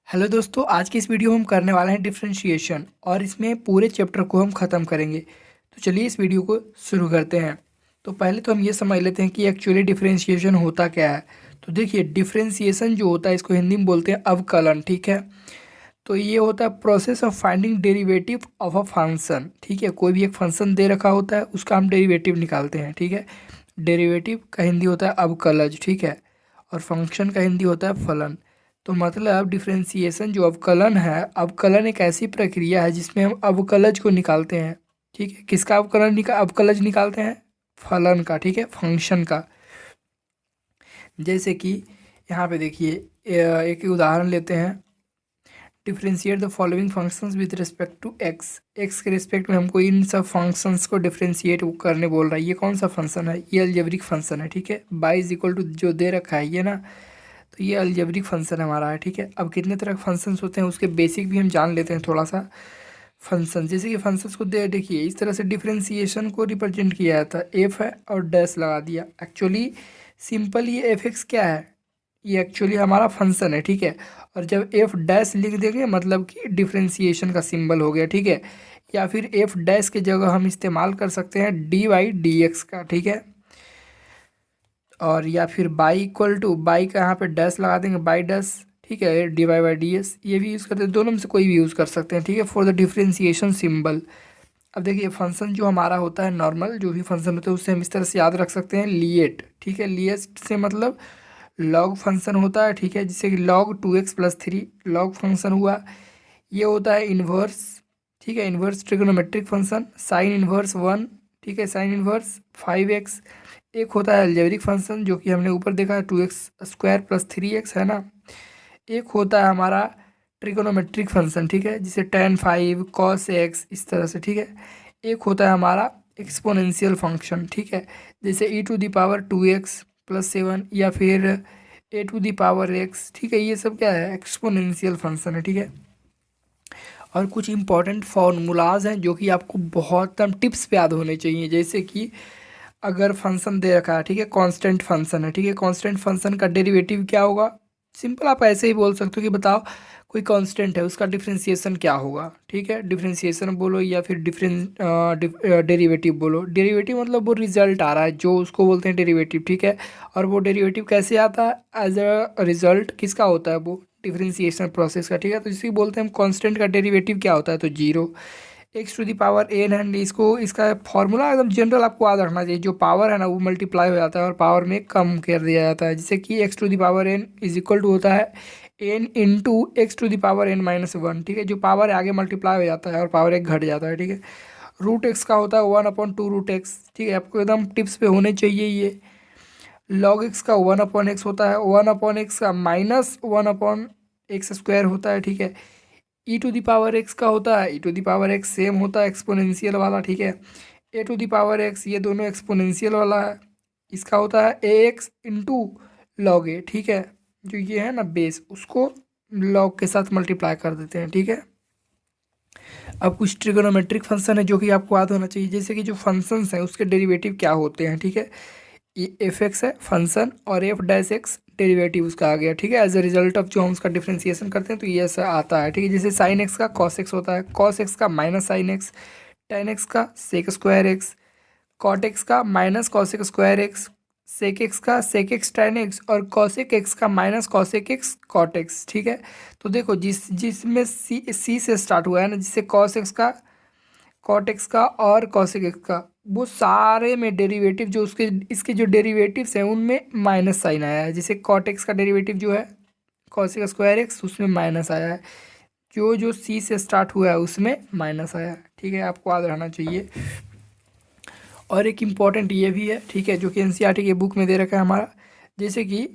Hello दोस्तों, आज की इस वीडियो में हम करने वाले हैं डिफरेंशिएशन और इसमें पूरे चैप्टर को हम ख़त्म करेंगे। तो चलिए इस वीडियो को शुरू करते हैं। तो पहले तो हम ये समझ लेते हैं कि एक्चुअली डिफरेंशिएशन होता क्या है। तो देखिए, डिफरेंशिएशन जो होता है इसको हिंदी में बोलते हैं अवकलन। ठीक है, तो ये होता है process of finding derivative of a function. ठीक है, कोई भी एक फंक्शन दे रखा होता है उसका हम डेरिवेटिव निकालते हैं। ठीक है, डेरिवेटिव का हिंदी होता है अवकलज। ठीक है, और फंक्शन का हिंदी होता है फलन। तो मतलब डिफरेंशिएशन जो अवकलन है, अवकलन एक ऐसी प्रक्रिया है जिसमें हम अवकलज को निकालते हैं। ठीक है, किसका अवकलज निकालते हैं? फलन का। ठीक है, फंक्शन का। जैसे कि यहाँ पे देखिए, एक उदाहरण लेते हैं। Differentiate the following functions with respect to X. X के रिस्पेक्ट में हमको इन सब फंक्शंस को डिफ्रेंशिएट करने बोल रहा है। ये कौन सा फंक्शन है? ये अलजेब्रिक फंक्शन है। ठीक है, बाई इज इक्वल टू जो दे रखा है ये ना, तो ये अलजेब्रिक फंक्शन हमारा है। ठीक है, अब कितने तरह के फंक्शंस होते हैं उसके बेसिक भी हम जान लेते हैं थोड़ा सा। फंक्शन जैसे कि फंक्शंस को देखिए, इस तरह से डिफरेंशिएशन को रिप्रेजेंट किया जाता है। एफ है और डैश लगा दिया। एक्चुअली सिंपल ये एफ एक्स क्या है? ये एक्चुअली हमारा फंक्शन है। ठीक है, और जब एफ डैश लिख देंगे मतलब कि डिफरेंशिएशन का सिंबल हो गया। ठीक है, या फिर एफ डैश के जगह हम इस्तेमाल कर सकते हैं डी वाई डी एक्स का। ठीक है, और या फिर बाई इक्वल टू, बाई का यहाँ पे डैश लगा देंगे, बाई डैश। ठीक है, D Y by D S, ये भी यूज़ करते हैं। दोनों में से कोई भी यूज़ कर सकते हैं। ठीक है, फॉर द डिफरेंशिएशन सिंबल। अब देखिए, फंक्शन जो हमारा होता है, नॉर्मल जो भी फंक्शन होता है उससे हम इस तरह से याद रख सकते हैं, लिएट। ठीक है, लिएट से मतलब लॉग फंक्शन होता है। ठीक है, जिससे कि लॉग 2x+3 लॉग फंक्शन हुआ। ये होता है इन्वर्स। ठीक है, inverse trigonometric function, sign inverse 1। ठीक है, साइन इन्वर्स 5x। एक होता है अलजेब्रिक फंक्शन जो कि हमने ऊपर देखा है 2x² + 3x है ना। एक होता है हमारा ट्रिग्नोमेट्रिक फंक्शन। ठीक है, जिसे tan 5 cos x इस तरह से। ठीक है, एक होता है हमारा एक्सपोनेंशियल फंक्शन। ठीक है, जैसे e⁻²x+7 या फिर a⁻x। ठीक है, ये सब क्या है? एक्सपोनेंशियल फंक्शन है। ठीक है, और कुछ इंपॉर्टेंट फार्मूलाज हैं जो कि आपको बहुत टिप्स पे याद होने चाहिए। जैसे कि अगर फंक्शन दे रखा है, ठीक है, कांस्टेंट फंक्शन है। ठीक है, कांस्टेंट फंक्शन का डेरिवेटिव क्या होगा? सिंपल आप ऐसे ही बोल सकते हो कि बताओ कोई कांस्टेंट है उसका डिफरेंशिएशन क्या होगा। ठीक है, डिफरेंशिएशन बोलो या फिर डेरिवेटिव बोलो। डेरिवेटिव मतलब वो रिजल्ट आ रहा है जो उसको बोलते हैं डेरिवेटिव। ठीक है, और वो डेरिवेटिव कैसे आता है? एज अ रिजल्ट किसका होता है? वो डिफरेंशिएशन प्रोसेस का। ठीक है, तो इसी बोलते हैं हम कांस्टेंट का डेरिवेटिव क्या होता है? तो जीरो। x⁻n है, इसको इसका फॉर्मूला एकदम जनरल आपको याद रखना चाहिए। जो पावर है ना वो मल्टीप्लाई हो जाता है और पावर में कम कर दिया जाता है। जैसे कि x⁻n इज इक्वल टू होता है n इंटू x⁻n-1। ठीक है, जो पावर है आगे मल्टीप्लाई हो जाता है और पावर एक घट जाता है। ठीक है, रूट एक्स का होता है 1/2 √x। ठीक है, आपको एकदम टिप्स पे होने चाहिए ये। लॉग एक्स का 1/x होता है, 1/x का -1/x² होता है। ठीक है, e⁻x का होता है e⁻x सेम होता है एक्सपोनेंशियल वाला। ठीक है, a⁻x ये दोनों एक्सपोनेंशियल वाला है। इसका होता है ax इंटू लॉग ए। ठीक है, जो ये है ना बेस, उसको लॉग के साथ मल्टीप्लाई कर देते हैं। ठीक है, अब कुछ ट्रिगोनोमेट्रिक फंक्शन है जो कि आपको याद होना चाहिए। जैसे कि जो फंक्शंस हैं उसके डेरिवेटिव क्या होते हैं। ठीक है, ये एफ एक्स है फंक्शन और एफ डैश एक्स डेरिवेटिव उसका आ गया। ठीक है, एज अ रिजल्ट ऑफ जो हम उसका डिफरेंशिएशन करते हैं तो ये ऐसा आता है। ठीक है, जैसे साइन एक्स का कॉस एक्स होता है, कॉस एक्स का minus sine x, tan x का sec square x, cot x का minus cosec square x, sec x का सेक एक्स टेन एक्स, और कॉसेक एक्स का minus cosec x cot x. ठीक है, तो देखो जिसमें सी से स्टार्ट हुआ है ना, जिससे कॉस एक्स का, कॉट एक्स का और कॉसेक एक्स का, वो सारे में डेरिवेटिव जो उसके इसके जो डेरिवेटिव्स हैं उनमें माइनस साइन आया है। जैसे कॉट एक्स का डेरिवेटिव जो है कॉसेक स्क्वायर एक्स, उसमें माइनस आया है। जो जो सी से स्टार्ट हुआ है उसमें माइनस आया है। ठीक है, आपको याद रहना चाहिए। और एक इम्पॉर्टेंट ये भी है, ठीक है, जो कि एनसीईआरटी के बुक में दे रखा है हमारा। जैसे कि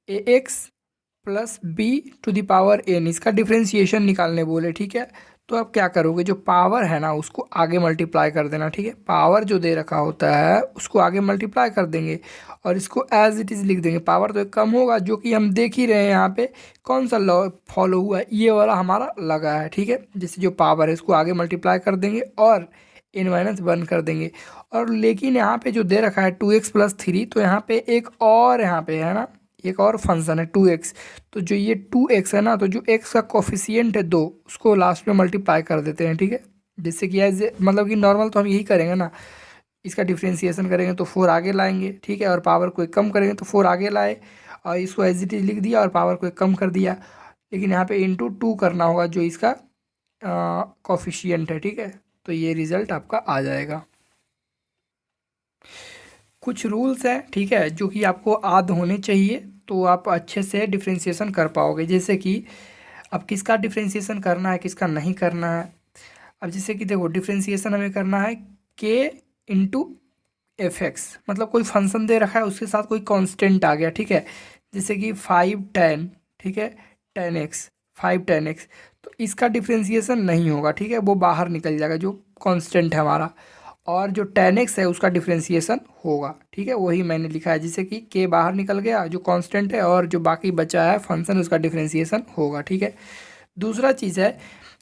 ax+b⁻n इसका डिफ्रेंशिएशन निकालने बोले। ठीक है, तो आप क्या करोगे? जो पावर है ना उसको आगे मल्टीप्लाई कर देना। ठीक है, पावर जो दे रखा होता है उसको आगे मल्टीप्लाई कर देंगे और इसको एज इट इज़ लिख देंगे। पावर तो एक कम होगा, जो कि हम देख ही रहे हैं यहाँ पे कौन सा लॉ फॉलो हुआ है, ये वाला हमारा लगा है। ठीक है, जैसे जो पावर है इसको आगे मल्टीप्लाई कर देंगे और n-1 कर देंगे। और लेकिन यहाँ पे जो दे रखा है 2x+3, तो यहाँ पे एक और यहाँ पे है ना एक और फंक्शन है 2x। तो जो ये 2x है ना, तो जो x का कोफिशिएंट है 2, उसको लास्ट में मल्टीप्लाई कर देते हैं, ठीक है। जिससे कि एज मतलब कि नॉर्मल तो हम यही करेंगे ना, इसका डिफ्रेंसिएशन करेंगे तो 4 आगे लाएंगे, ठीक है, और पावर को एक कम करेंगे तो 4 आगे लाए, और इसको एज इट इज लिख दिया और पावर को एक कम कर दिया। लेकिन यहाँ पे इंटू 2 करना होगा जो इसका कोफिशिएंट है, ठीक है। तो ये रिजल्ट आपका आ जाएगा। कुछ रूल्स हैं, ठीक है, जो कि आपको याद होने चाहिए, तो आप अच्छे से डिफ्रेंशिएशन कर पाओगे। जैसे कि अब किसका डिफ्रेंशिएशन करना है, किसका नहीं करना है। अब जैसे कि देखो, डिफ्रेंशिएशन हमें करना है के इंटू एफ एक्स, मतलब कोई फंक्शन दे रखा है, उसके साथ कोई कांस्टेंट आ गया, ठीक है। जैसे कि 5 10, ठीक है, 10x, 5 10x, तो इसका डिफ्रेंशिएशन नहीं होगा, ठीक है, वो बाहर निकल जाएगा जो कांस्टेंट है हमारा। और जो 10x है उसका डिफ्रेंशिएशन होगा, ठीक है, वही मैंने लिखा है। जैसे कि के बाहर निकल गया जो कांस्टेंट है, और जो बाकी बचा है फंक्शन उसका डिफ्रेंशिएशन होगा, ठीक है। दूसरा चीज़ है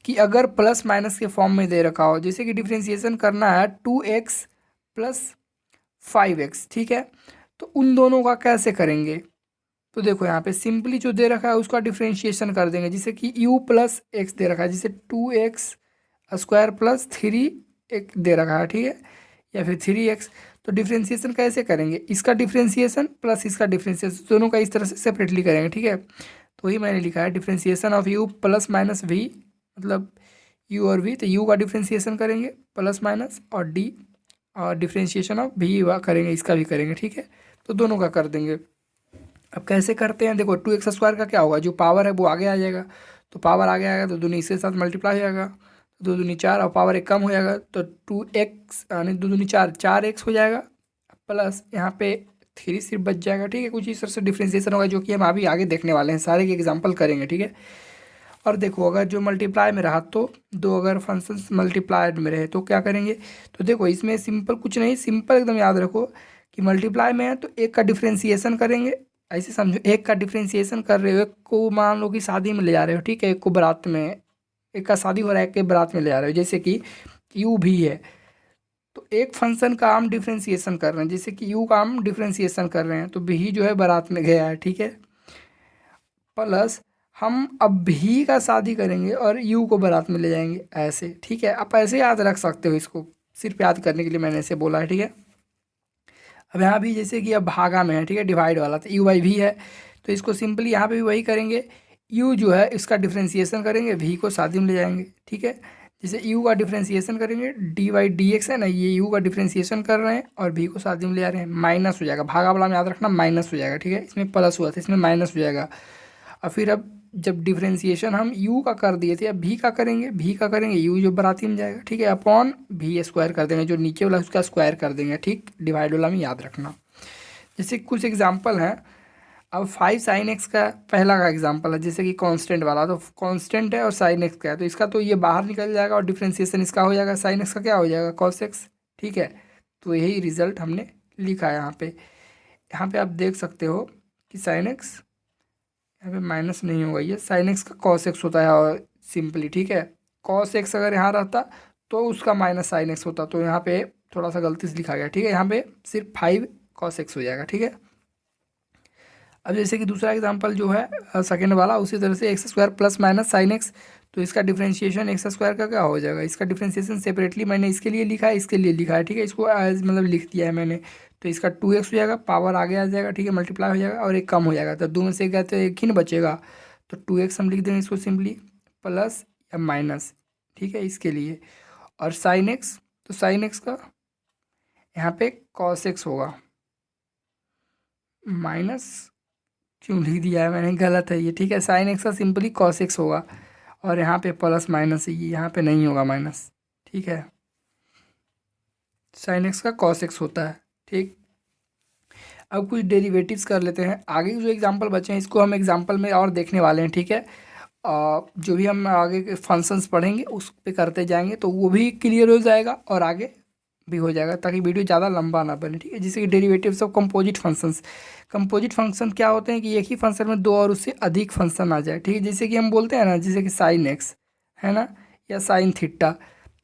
कि अगर प्लस माइनस के फॉर्म में दे रखा हो, जैसे कि डिफ्रेंशिएशन करना है 2x प्लस 5x, ठीक है, तो उन दोनों का कैसे करेंगे। तो देखो यहाँ पे सिंपली जो दे रखा है उसका डिफ्रेंशिएशन कर देंगे। जैसे कि u प्लस एक्स दे रखा है, जैसे 2x स्क्वायर प्लस 3 एक दे रखा है, ठीक है, या फिर 3x। तो डिफ्रेंशिएशन कैसे करेंगे, इसका डिफ्रेंशिएशन प्लस इसका डिफ्रेंशिएशन, दोनों का इस तरह से सेपरेटली करेंगे, ठीक है। तो वही मैंने लिखा है differentiation of u plus minus v, मतलब u और v, तो u का डिफ्रेंशिएशन करेंगे प्लस माइनस, और d और डिफ्रेंशिएशन ऑफ v करेंगे, इसका भी करेंगे, ठीक है। तो दोनों का कर देंगे। अब कैसे करते हैं, देखो 2x स्क्वायर का क्या होगा, जो पावर है वो आगे आ जाएगा, तो पावर आगे आएगा तो दोनों इसके साथ मल्टीप्लाई हो जाएगा, तो 2 दूनी 4 और पावर एक कम हो जाएगा, तो 2x यानी 2 दूनी 4, 4x हो जाएगा, प्लस यहाँ पे 3 सिर्फ बच जाएगा, ठीक है। कुछ इस तरह से डिफ्रेंशिएशन होगा, जो कि हम अभी आगे देखने वाले हैं, सारे के एग्जाम्पल करेंगे, ठीक है। और देखो अगर जो मल्टीप्लाई में रहा, तो दो अगर फंक्शंस मल्टीप्लाइड में रहे तो क्या करेंगे। तो देखो इसमें सिंपल कुछ नहीं, सिंपल एकदम याद रखो कि मल्टीप्लाई में है तो एक का डिफ्रेंशिएशन करेंगे। ऐसे समझो, एक का डिफ्रेंशिएशन कर रहे हो, एक को मान लो कि शादी में ले जा रहे हो, ठीक है, एक को बारात में, एक का शादी हो रहा है, एक के बारात में ले जा रहे हो, जैसे कि यू भी है, तो एक फंक्शन का हम डिफ्रेंशिएशन कर रहे हैं, जैसे कि यू का हम डिफ्रेंशिएशन कर रहे हैं, तो भी जो है बारात में गया है, ठीक है, प्लस हम अब भी का शादी करेंगे और यू को बारात में ले जाएंगे, ऐसे, ठीक है। आप ऐसे याद रख सकते हो, इसको सिर्फ याद करने के लिए मैंने ऐसे बोला है, ठीक है। अब यहाँ भी जैसे कि अब भागा में है, ठीक है, डिवाइड वाला, तो यू बाई भी है, तो इसको सिंपली यहाँ पे भी वही करेंगे, यू जो है इसका डिफ्रेंशिएशन करेंगे, भी को शादी में ले जाएंगे, ठीक है। जैसे यू का डिफ्रेंशिएशन करेंगे, डी वाई डी एक्स है ना, ये यू का डिफ्रेंशिएशन कर रहे हैं और भी को शादी में ले जा रहे हैं, माइनस हो जाएगा, भागा वाला में याद रखना माइनस हो जाएगा, ठीक है, इसमें प्लस हुआ था इसमें माइनस हो जाएगा। और फिर अब जब डिफ्रेंशिएशन हम u का कर दिए थे, अब v का करेंगे, v का करेंगे u जो बराती में जाएगा, ठीक है, अपॉन v स्क्वायर कर देंगे, जो नीचे वाला उसका स्क्वायर कर देंगे, ठीक, डिवाइड वाला में याद रखना। जैसे कुछ एग्जांपल हैं, अब 5 साइन एक्स का पहला का एग्जांपल है, जैसे कि कांस्टेंट वाला, तो कांस्टेंट है और साइन एक्स का है, तो इसका तो ये बाहर निकल जाएगा और डिफ्रेंशिएशन इसका हो जाएगा, साइन एक्स का क्या हो जाएगा, कॉस एक्स, ठीक है। तो यही रिजल्ट हमने लिखा है यहाँ पे आप देख सकते हो कि साइन एक्स यहाँ पे माइनस नहीं होगा, ये साइन एक्स का कॉस एक्स होता है, और सिंपली, ठीक है, कॉस एक्स अगर यहाँ रहता तो उसका माइनस साइन एक्स होता, तो यहाँ पे थोड़ा सा गलती से लिखा गया, ठीक है, यहाँ पे सिर्फ 5 कॉस एक्स हो जाएगा, ठीक है। अब जैसे कि दूसरा एग्जांपल जो है सेकेंड वाला, उसी तरह से x square plus minus sine x, तो इसका डिफ्रेंशिएशन एक्स स्क्वायर का क्या हो जाएगा, इसका डिफ्रेंशिएशन सेपरेटली मैंने इसके लिए लिखा है, इसके लिए लिखा है, ठीक है, इसको एज मतलब लिख दिया है मैंने। तो इसका 2x हो जाएगा, पावर आगे आ जाएगा, ठीक है, मल्टीप्लाई हो जाएगा, और एक कम हो जाएगा, तो दो में से क्या, तो एक ही ना बचेगा, तो 2x हम लिख देंगे इसको सिंपली, प्लस या माइनस, ठीक है, इसके लिए। और साइन एक्स, तो साइन एक्स का यहाँ पे कॉस एक्स होगा, माइनस क्यों लिख दिया है मैंने, गलत है ये, ठीक है, साइन एक्स का सिंपली कॉस एक्स होगा, और यहाँ पे प्लस माइनस है, ये यहाँ पे नहीं होगा माइनस, ठीक है, साइन एक्स का कॉस एक्स होता है, ठीक। अब कुछ डेरिवेटिव्स कर लेते हैं, आगे जो एग्जांपल बचे हैं इसको हम एग्जांपल में और देखने वाले हैं, ठीक है। जो भी हम आगे के फंक्शंस पढ़ेंगे उस पे करते जाएंगे, तो वो भी क्लियर हो जाएगा और आगे भी हो जाएगा, ताकि वीडियो ज़्यादा लंबा ना बने, ठीक है। जैसे कि derivatives of composite functions, composite function क्या होते हैं कि एक ही फंक्शन में दो और उससे अधिक फंक्शन आ जाए, ठीक है। जैसे कि हम बोलते हैं ना, जैसे कि साइन एक्स है ना, या साइन थीटा,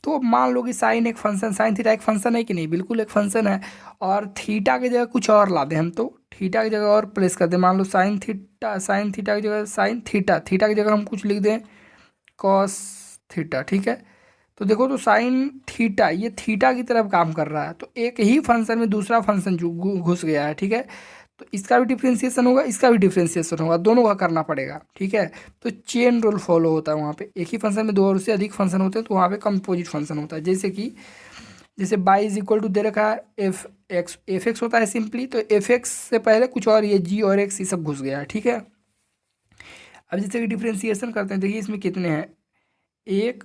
तो मान लो कि साइन एक फंक्शन, साइन थीटा एक फंक्शन है कि नहीं, बिल्कुल एक फंक्शन है, और थीटा की जगह कुछ और ला दें हम, तो थीटा की जगह और प्लेस कर दें, मान लो साइन थीटा की जगह साइन थीटा, थीटा की जगह हम कुछ लिख दें कॉस थीटा, ठीक है। तो देखो, तो साइन थीटा ये थीटा की तरफ काम कर रहा है, तो एक ही फंक्शन में दूसरा फंक्शन जो घुस गया है, ठीक है। तो इसका भी डिफ्रेंसिएशन होगा, इसका भी डिफ्रेंसिएशन होगा, दोनों का करना पड़ेगा, ठीक है। तो चेन रूल फॉलो होता है वहाँ पे, एक ही फंक्शन में दो और से अधिक फंक्शन होते हैं तो वहाँ पे कंपोजिट फंक्शन होता है। जैसे बाई इज इक्वल टू दे रखा है एफ एक्स होता है सिंपली, तो एफ एक्स से पहले कुछ और ये जी और एक्स ये सब घुस गया है, ठीक है। अब जैसे कि डिफ्रेंसिएशन करते हैं, देखिए इसमें कितने हैं, एक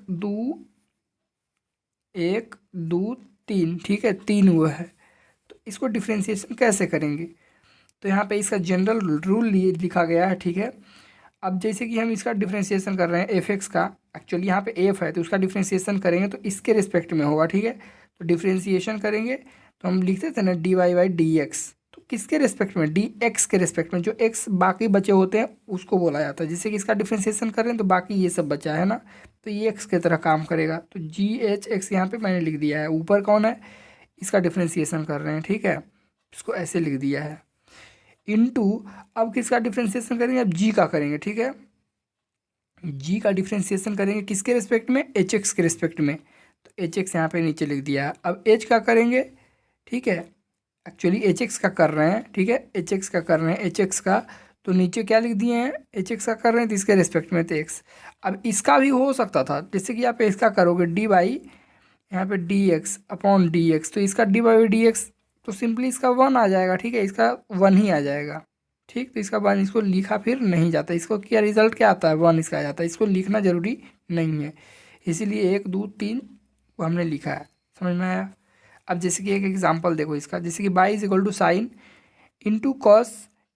दो तीन, ठीक है, तीन हुआ है। तो इसको डिफ्रेंसिएशन कैसे करेंगे, तो यहाँ पे इसका जनरल रूल लिखा गया है, ठीक है। अब जैसे कि हम इसका डिफ्रेंसिएशन कर रहे हैं एफ एक्स का, एक्चुअली यहाँ पे एफ है तो उसका डिफ्रेंसिएशन करेंगे तो इसके रिस्पेक्ट में होगा, ठीक है। तो डिफ्रेंसिएशन करेंगे तो हम लिखते थे ना D Y by D x, तो किसके रिस्पेक्ट में, डी एक्स के रिस्पेक्ट में, जो एक्स बाकी बचे होते हैं उसको बोला जाता है। जैसे कि इसका डिफ्रेंसिएशन कर रहे हैं तो बाकी ये सब बचा है ना, तो ये एक्स की तरह काम करेगा, तो जी एच एक्स यहाँ पे मैंने लिख दिया है, ऊपर कौन है, इसका डिफ्रेंसिएशन कर रहे हैं, ठीक है, इसको ऐसे लिख दिया है। इनटू अब किसका डिफ्रेंसिएशन करेंगे, अब जी का करेंगे, ठीक है। जी का डिफ्रेंसिएशन करेंगे किसके रिस्पेक्ट में, एच एक्स के रिस्पेक्ट में, तो एच एक्स यहाँ पे नीचे लिख दिया है। अब एच का करेंगे, ठीक है, एक्चुअली एच एक्स का कर रहे हैं, ठीक है, एच एक्स का कर रहे हैं, एच एक्स का, तो नीचे क्या लिख दिए हैं, एच एक्स का कर रहे हैं तो इसके रिस्पेक्ट में तो एक्स। अब इसका भी हो सकता था, जैसे कि आप इसका करोगे डी बाई यहाँ पे D x upon D x, तो इसका डी बाई डी एक्स तो सिंपली इसका वन आ जाएगा, ठीक है, इसका वन ही आ जाएगा, ठीक। तो इसका वन इसको लिखा फिर नहीं जाता, इसको क्या रिजल्ट क्या आता है, वन इसका आ जाता है, इसको लिखना जरूरी नहीं है, इसीलिए एक दो तीन वो हमने लिखा है, समझ में आया। अब जैसे कि एक एग्जांपल देखो इसका, जैसे कि by is equal to sine into cos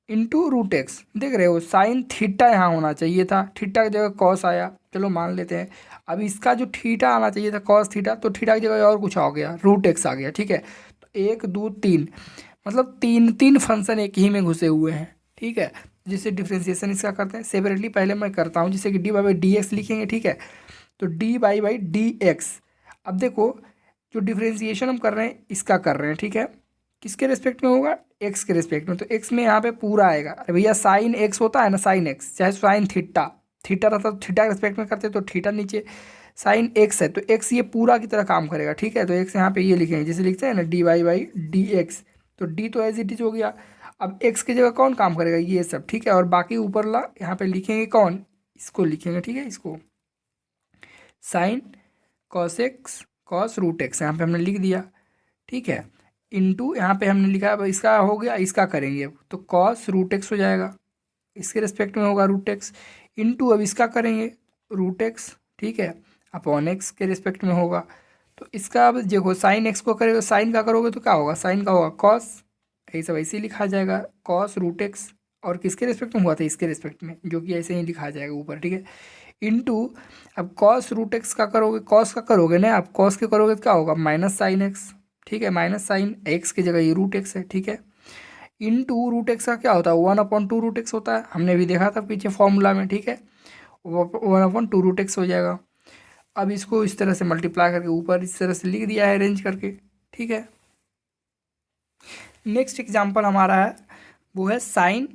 into root X, देख रहे हो साइन थीटा यहाँ होना चाहिए था, थीटा की जगह कॉस आया, चलो मान लेते हैं। अब इसका जो थीटा आना चाहिए था कॉस थीटा, तो थीटा की जगह और कुछ आ गया, रूट एक्स आ गया, ठीक है। तो एक दो तीन, मतलब तीन तीन फंक्शन एक ही में घुसे हुए हैं, ठीक है। जिससे डिफ्रेंसिएशन इसका करते हैं सेपरेटली, पहले मैं करता हूँ, जैसे कि डी बाई डी एक्स लिखेंगे, ठीक है। तो डी बाई डी एक्स, अब देखो जो डिफ्रेंसिएशन हम कर रहे हैं इसका कर रहे हैं, ठीक है, किसके रिस्पेक्ट में होगा, एक्स के रिस्पेक्ट में, तो एक्स में यहाँ पे पूरा आएगा। अरे भैया साइन एक्स होता है ना, साइन एक्स चाहे साइन थीटा, थीटा रहता तो थीटा के रिस्पेक्ट में करते तो थीटा नीचे, साइन एक्स है तो एक्स ये पूरा की तरह काम करेगा, ठीक है। तो एक्स यहाँ पे ये लिखेंगे जैसे लिखते हैं ना D Y by D x, तो डी तो एज इट इज हो गया। अब एक्स की जगह कौन काम करेगा, ये सब, ठीक है। और बाकी ऊपर ला यहाँ पे लिखेंगे कौन, इसको लिखेंगे, ठीक है, इसको sine cos X cos root X यहाँ पे हमने लिख दिया, ठीक है। इनटू यहाँ पे हमने लिखा, अब इसका हो गया, इसका करेंगे अब तो कॉस रूट एक्स हो जाएगा, इसके रिस्पेक्ट में होगा रूट एक्स, इनटू अब इसका करेंगे रूट एक्स, ठीक है, अपॉन एक्स के रिस्पेक्ट में होगा। तो इसका अब देखो साइन एक्स को करेगा, साइन का करोगे तो क्या होगा, साइन का होगा कॉस, ये सब ऐसे ही लिखा जाएगा कॉस रूट एक्स, और किसके रिस्पेक्ट में हुआ था, इसके रिस्पेक्ट में, जो कि ऐसे ही लिखा जाएगा ऊपर, ठीक है। इनटू अब कॉस रूट एक्स का करोगे, कॉस का करोगे ना, आप कॉस के करोगे तो क्या होगा, माइनस साइन एक्स, ठीक है, माइनस साइन एक्स की जगह ये रूट एक्स है, ठीक है। इन टू रूट एक्स का क्या होता है, one upon two root X होता है, हमने भी देखा था पीछे फॉर्मूला में, ठीक है, one upon two root X हो जाएगा। अब इसको इस तरह से मल्टीप्लाई करके ऊपर इस तरह से लिख दिया है अरेंज करके, ठीक है। नेक्स्ट एग्जाम्पल हमारा है वो है साइन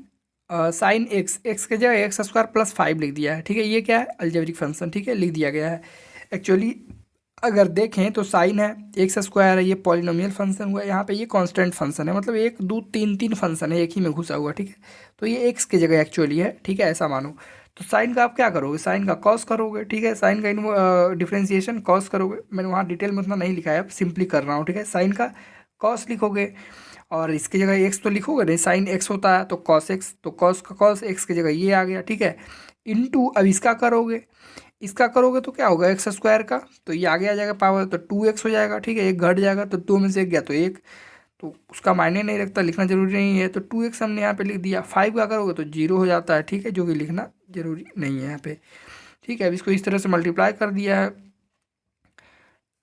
एक्स, एक्स के जगह एक्स स्क्वायर प्लस 5 लिख दिया है, ठीक है। ये क्या है, अलजेब्रिक फंक्शन, ठीक है, लिख दिया गया है। एक्चुअली अगर देखें तो साइन है, एक्स स्क्वायर है, ये पॉलिनोमियल फंक्शन हुआ, यहाँ पे ये कांस्टेंट फंक्शन है, मतलब एक दो तीन तीन फंक्शन है एक ही में घुसा हुआ, ठीक है। तो ये एक्स की जगह एक्चुअली है, ठीक है, ऐसा मानो। तो साइन का आप क्या करोगे, साइन का कॉस करोगे, ठीक है, साइन का डिफ्रेंसिएशन कॉस करोगे, मैंने वहाँ डिटेल में उतना नहीं लिखा है, सिंपली कर रहा हूँ, ठीक है। साइन का कॉस लिखोगे और इसकी जगह एक्स तो लिखोगे नहीं, साइन एक्स होता है तो कॉस एक्स, तो कॉस का कॉस, एक्स की जगह ये आ गया, ठीक है। इनटू अब इसका करोगे, इसका करोगे तो क्या होगा, एक्स स्क्वायर का, तो ये आगे आ जाएगा पावर, तो 2x हो जाएगा, ठीक है, एक घट जाएगा, तो 2 में से एक गया तो एक, तो उसका मायने नहीं रखता, लिखना जरूरी नहीं है, तो 2x हमने यहाँ पे लिख दिया। 5 का करोगे तो 0 हो जाता है, ठीक है, जो कि लिखना जरूरी नहीं है यहाँ पे, ठीक है। अब इसको इस तरह से मल्टीप्लाई कर दिया है,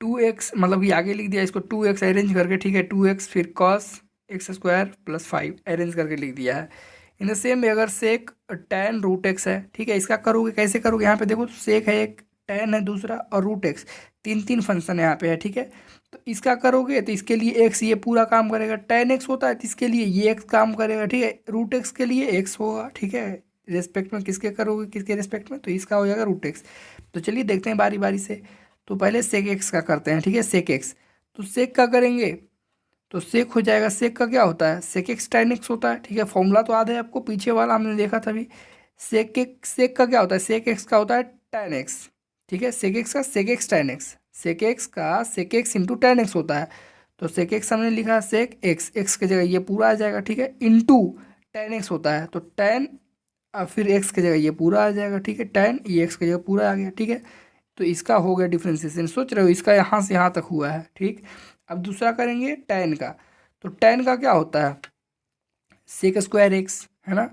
2x मतलब कि आगे लिख दिया इसको 2x अरेंज करके, ठीक है, 2x फिर cos x square plus 5 arrange करके लिख दिया है। इन द सेम वे अगर सेक tan रूट एक्स है, ठीक है, इसका करोगे कैसे करोगे, यहाँ पे देखो तो सेक है एक tan है दूसरा और रूट एक्स, तीन तीन फंक्शन यहाँ पे है, ठीक है। तो इसका करोगे तो इसके लिए एक्स ये पूरा काम करेगा, tan एक्स होता है तो इसके लिए ये एक्स काम करेगा, ठीक है। रूट एक्स के लिए एक्स होगा, ठीक है। रेस्पेक्ट में किसके करोगे, किसके रेस्पेक्ट में, तो इसका हो जाएगा रूट एक्स। तो चलिए देखते हैं बारी बारी से। तो पहले सेक एक्स का करते हैं, ठीक है। सेक एक्स, तो सेक का करेंगे तो सेक हो जाएगा, सेक का क्या होता है, सेक एक्स tan एक्स होता है, ठीक है। फॉर्मूला तो याद है आपको, पीछे वाला हमने देखा था अभी। सेक का क्या होता है, सेक एक्स का होता है tan एक्स, ठीक है। सेक एक्स का sec x tan x, sec x का sec x into tan x होता है। तो सेक एक्स हमने लिखा सेक एक्स, एक्स की जगह ये पूरा आ जाएगा, ठीक है, इंटू tan एक्स होता है तो tan, फिर एक्स की जगह ये पूरा आ जाएगा, ठीक है। tan ये एक्स की जगह पूरा आ गया, ठीक है। तो इसका हो गया डिफ्रेंसिएशन, सोच रहे हो इसका यहाँ से यहाँ तक हुआ है, ठीक। अब दूसरा करेंगे tan का, तो tan का क्या होता है, सेक स्क्वायर एक्स, है ना।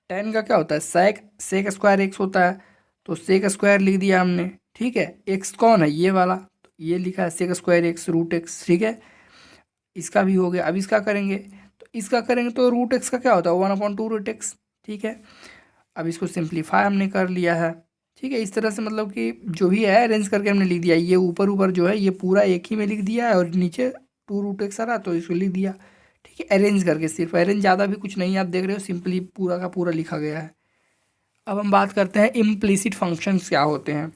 tan का क्या होता है, सेक स्क्वायर एक्स होता है, तो सेक स्क्वायर लिख दिया हमने, ठीक है। एक्स कौन है, ये वाला, तो ये लिखा है sec square X root x, ठीक है। इसका भी हो गया। अब इसका करेंगे, तो इसका करेंगे तो रूट एक्स का क्या होता है, 1/2 रूट एक्स, ठीक है। अब इसको सिंप्लीफाई हमने कर लिया है, ठीक है। इस तरह से मतलब कि जो भी है अरेंज करके हमने लिख दिया, ये ऊपर ऊपर जो है ये पूरा एक ही में लिख दिया है और नीचे 2 रूट एक्स आ रहा तो इसको लिख दिया, ठीक है। अरेंज करके, सिर्फ अरेंज, ज़्यादा भी कुछ नहीं, आप देख रहे हो सिंपली पूरा का पूरा लिखा गया है। अब हम बात करते हैं इम्प्लिसिट फंक्शंस क्या होते हैं।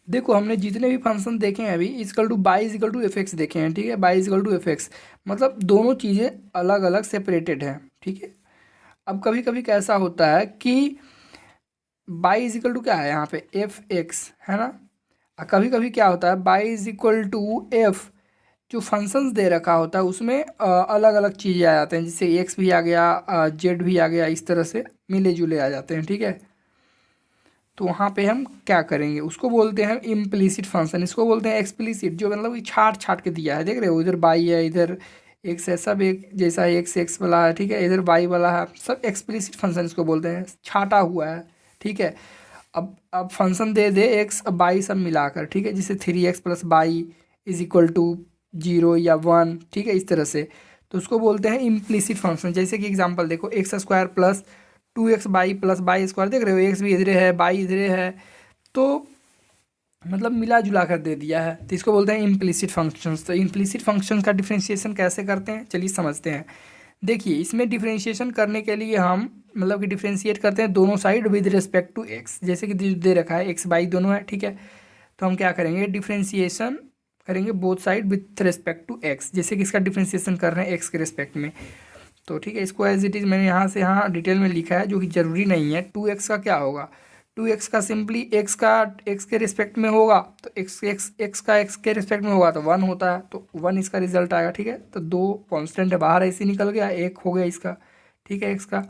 देखो हमने जितने भी फंक्शन देखे हैं अभी, equal to by equal to F X देखे हैं, ठीक है। By equal to F X मतलब दोनों चीज़ें अलग अलग सेपरेटेड हैं, ठीक है। अब कभी कभी कैसा होता है कि बाई इज इक्वल टू क्या है यहाँ पे एफ एक्स, है ना। और कभी कभी क्या होता है y is equal to f, जो फंक्शंस दे रखा होता है उसमें अलग अलग चीज़ें आ जाते हैं, जैसे एक्स भी आ गया, जेड भी आ गया, इस तरह से मिले जुले आ जाते हैं, ठीक है। तो वहाँ पे हम क्या करेंगे, उसको बोलते हैं इम्प्लिसिट फंक्शन, इसको बोलते हैं एक्सप्लिसिट, जो मतलब कि छाट छाट के दिया है, देख रहे हो, इधर बाई है, इधर एक्स है, सब एक जैसा है, एक्स एक्स वाला है, ठीक है, इधर बाई वाला है, सब एक्सप्लिसिट फंक्शन इसको बोलते हैं, छाटा हुआ है, ठीक है। अब फंक्शन दे दे एक्स बाई सब मिलाकर, ठीक है, जैसे 3x plus y is equal to 0 या 1, ठीक है, इस तरह से। तो उसको बोलते हैं इम्प्लिसिट फंक्शन। जैसे कि एग्जांपल देखो, x square plus 2x by plus by square, देख रहे हो एक्स भी इधरे है, बाई इधरे है, तो मतलब मिला जुला कर दे दिया है, तो इसको बोलते हैं इम्प्लिसिट फंक्शंस। तो इम्प्लिसिट फंक्शन का डिफ्रेंशिएशन कैसे करते हैं, चलिए समझते हैं। देखिए इसमें डिफ्रेंशिएशन करने के लिए हम मतलब कि डिफ्रेंशिएट करते हैं दोनों side with respect to x, जैसे कि दे रखा है एक्स बाई दोनों है, ठीक है। तो हम क्या करेंगे, डिफ्रेंशिएशन करेंगे both side with respect to x, जैसे कि इसका डिफ्रेंशिएशन कर रहे हैं एक्स के रिस्पेक्ट में। तो ठीक है, इसको एज इट इज़ मैंने यहाँ से यहाँ डिटेल में लिखा है, जो कि ज़रूरी नहीं है। 2x का क्या होगा, 2x का सिंपली एक्स के रिस्पेक्ट में होगा, तो एक्स के रिस्पेक्ट में होगा तो 1 होता है, तो 1 इसका रिजल्ट आएगा, ठीक है। तो 2 कांस्टेंट है बाहर ऐसे निकल गया, 1 हो गया इसका, ठीक है, एक्स का।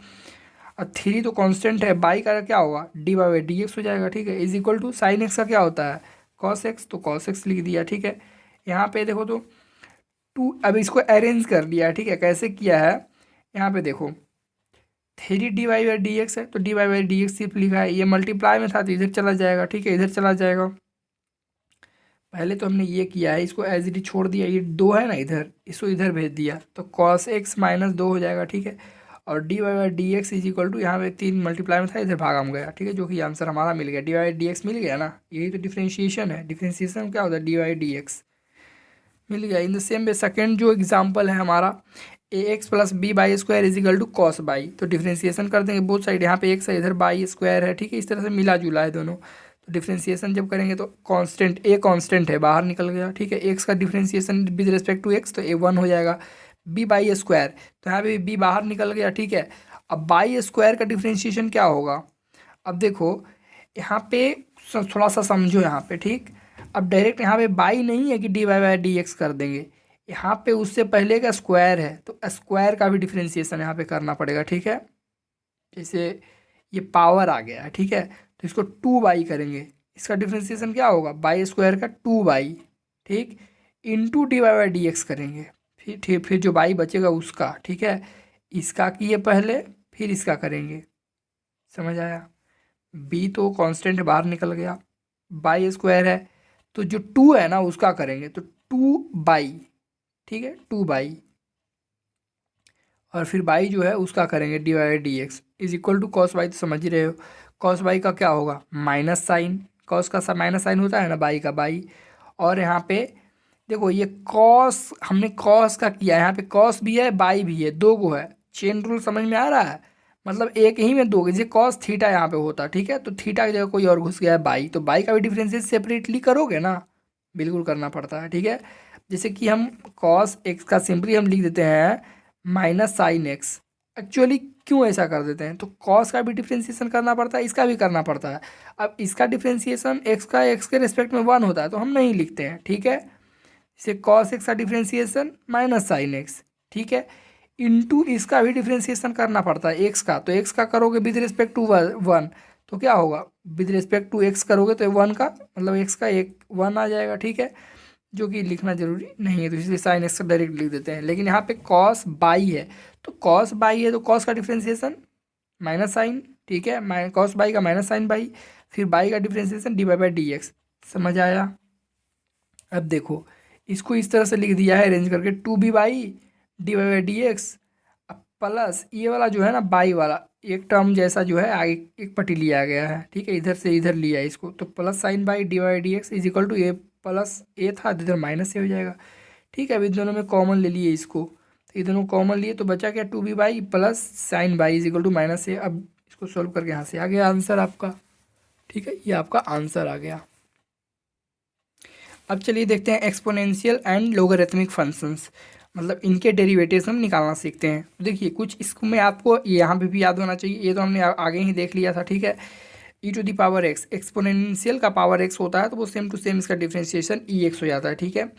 और 3 तो कांस्टेंट है, बाई का क्या होगा, डी बाई डी एक्स हो जाएगा, ठीक है, is equal to sine x का क्या होता है, कॉस एक्स, तो कॉस एक्स लिख दिया, ठीक है। यहाँ पे देखो तो 2, अब इसको अरेंज कर लिया, ठीक है, कैसे किया है, यहाँ पे देखो 3 dy/dx है, तो dy/dx सिर्फ लिखा है, ये मल्टीप्लाई में था तो इधर चला जाएगा, ठीक है, इधर चला जाएगा। पहले तो हमने ये किया है, इसको एज इट इज छोड़ दिया, ये 2 है ना इधर, इसको इधर भेज दिया, तो cos x माइनस 2 हो जाएगा, ठीक है। और dy/dx इज इक्वल टू, यहाँ पे 3 मल्टीप्लाई में था, इधर भागम गया, ठीक है, जो कि आंसर हमारा मिल गया, dy/dx मिल गया ना, यही तो डिफ्रेंशिएशन है। डिफ्रेंशिएशन क्या होता है, dy/dx मिल गया। In the same way second जो एग्जाम्पल है हमारा, a x plus b y square is equal to cos y, तो डिफ्रेंशिएशन कर देंगे बोथ साइड, यहाँ पे एक्स है, इधर बाई स्क्वायर है, ठीक है, इस तरह से मिला जुला है दोनों। तो डिफ्रेंशिएशन जब करेंगे तो कांस्टेंट, ए कांस्टेंट है बाहर निकल गया, ठीक है, एक्स का differentiation with respect to x, तो ए 1 हो जाएगा। बी बाई स्क्वायर, तो यहाँ पे बी बाहर निकल गया, ठीक है। अब बाई स्क्वायर का डिफ्रेंशिएशन क्या होगा, अब देखो यहाँ पे थोड़ा सा समझो यहाँ पे, ठीक। अब डायरेक्ट यहाँ पे बाई नहीं है कि dy/dx कर देंगे, यहाँ पे उससे पहले का स्क्वायर है, तो स्क्वायर का भी डिफ्रेंशिएशन यहाँ पे करना पड़ेगा, ठीक है। जैसे ये पावर आ गया है, ठीक है, तो इसको 2 बाई करेंगे, इसका डिफ्रेंशिएशन क्या होगा, बाई स्क्वायर का 2 बाई, ठीक, इंटू dy/dx करेंगे, फिर जो बाई बचेगा उसका, ठीक है, इसका किए पहले, फिर इसका करेंगे, समझ आया। बी तो कांस्टेंट बाहर निकल गया, बाई स्क्वायर है, तो जो 2 है ना उसका करेंगे, तो 2 बाई, ठीक है, 2 बाई, और फिर बाई जो है उसका करेंगे dy/dx is equal to cos y, तो समझ ही रहे हो, कॉस बाई का क्या होगा, माइनस साइन, कॉस का माइनस साइन होता है ना बाई का बाई। और यहाँ पे देखो ये कॉस, हमने कॉस का किया, यहाँ पे कॉस भी है बाई भी है, दो गो है। चेन रूल समझ में आ रहा है, मतलब एक ही में दो, जैसे कॉस थीटा यहाँ पे होता, ठीक है, तो थीटा की जगह कोई और घुस गया है बाई, तो बाई का भी डिफरेंशिएट सेपरेटली करोगे ना, बिल्कुल करना पड़ता है, ठीक है। जैसे कि हम कॉस एक्स का सिंपली हम लिख देते हैं माइनस साइन एक्स। एक्चुअली क्यों ऐसा कर देते हैं, तो कॉस का भी डिफ्रेंसिएशन करना पड़ता है, इसका भी करना पड़ता है। अब इसका डिफ्रेंसिएशन एक्स का एक्स के रिस्पेक्ट में 1 होता है, तो हम नहीं लिखते हैं, ठीक है। जैसे कॉस एक्स का डिफ्रेंसिएशन माइनस साइन एक्स, ठीक है, इंटू इसका भी डिफ्रेंसिएशन करना पड़ता है एक्स का, तो एक्स का करोगे विद रिस्पेक्ट टू 1, तो क्या होगा, विद रिस्पेक्ट टू एक्स करोगे तो 1 का मतलब एक्स का एक 1 आ जाएगा, ठीक है, जो कि लिखना जरूरी नहीं है, तो इसलिए साइन एक्स का डायरेक्ट लिख देते हैं। लेकिन यहाँ पे कॉस बाई है, तो कॉस बाई है तो कॉस का डिफ्रेंसिएशन माइनस साइन, ठीक है, कॉस बाई का माइनस साइन बाई, फिर बाई का differentiation D y by D x. समझ आया। अब देखो इसको इस तरह से लिख दिया है अरेंज करके, to b y d y by D x, अब प्लस ये वाला जो है ना बाई वाला एक टर्म जैसा जो है आगे एक पट्टी लिया गया है, ठीक है, इधर से इधर लिया है इसको, तो plus sine y d by D x is equal to a plus a था, तो इधर माइनस ए हो जाएगा, ठीक है। अब इन दोनों में कॉमन ले लिए इसको, तो ये दोनों कॉमन लिए तो बचा क्या, two b y plus sine y is equal to minus a. अब इसको सॉल्व करके यहाँ से आ गया आंसर आपका, ठीक है, ये आपका आंसर आ गया। अब चलिए देखते हैं एक्सपोनेंशियल एंड लोगरिथमिक फंक्शंस, मतलब इनके डेरिवेटिव्स हम निकालना सीखते हैं। देखिए कुछ इसको में आपको यहाँ पे भी याद होना चाहिए, ये तो हमने आगे ही देख लिया था, ठीक है। E to the power x, exponential का पावर एक्स होता है तो वो सेम टू सेम इसका डिफ्रेंशिएशन ई एक्स हो जाता है, ठीक है।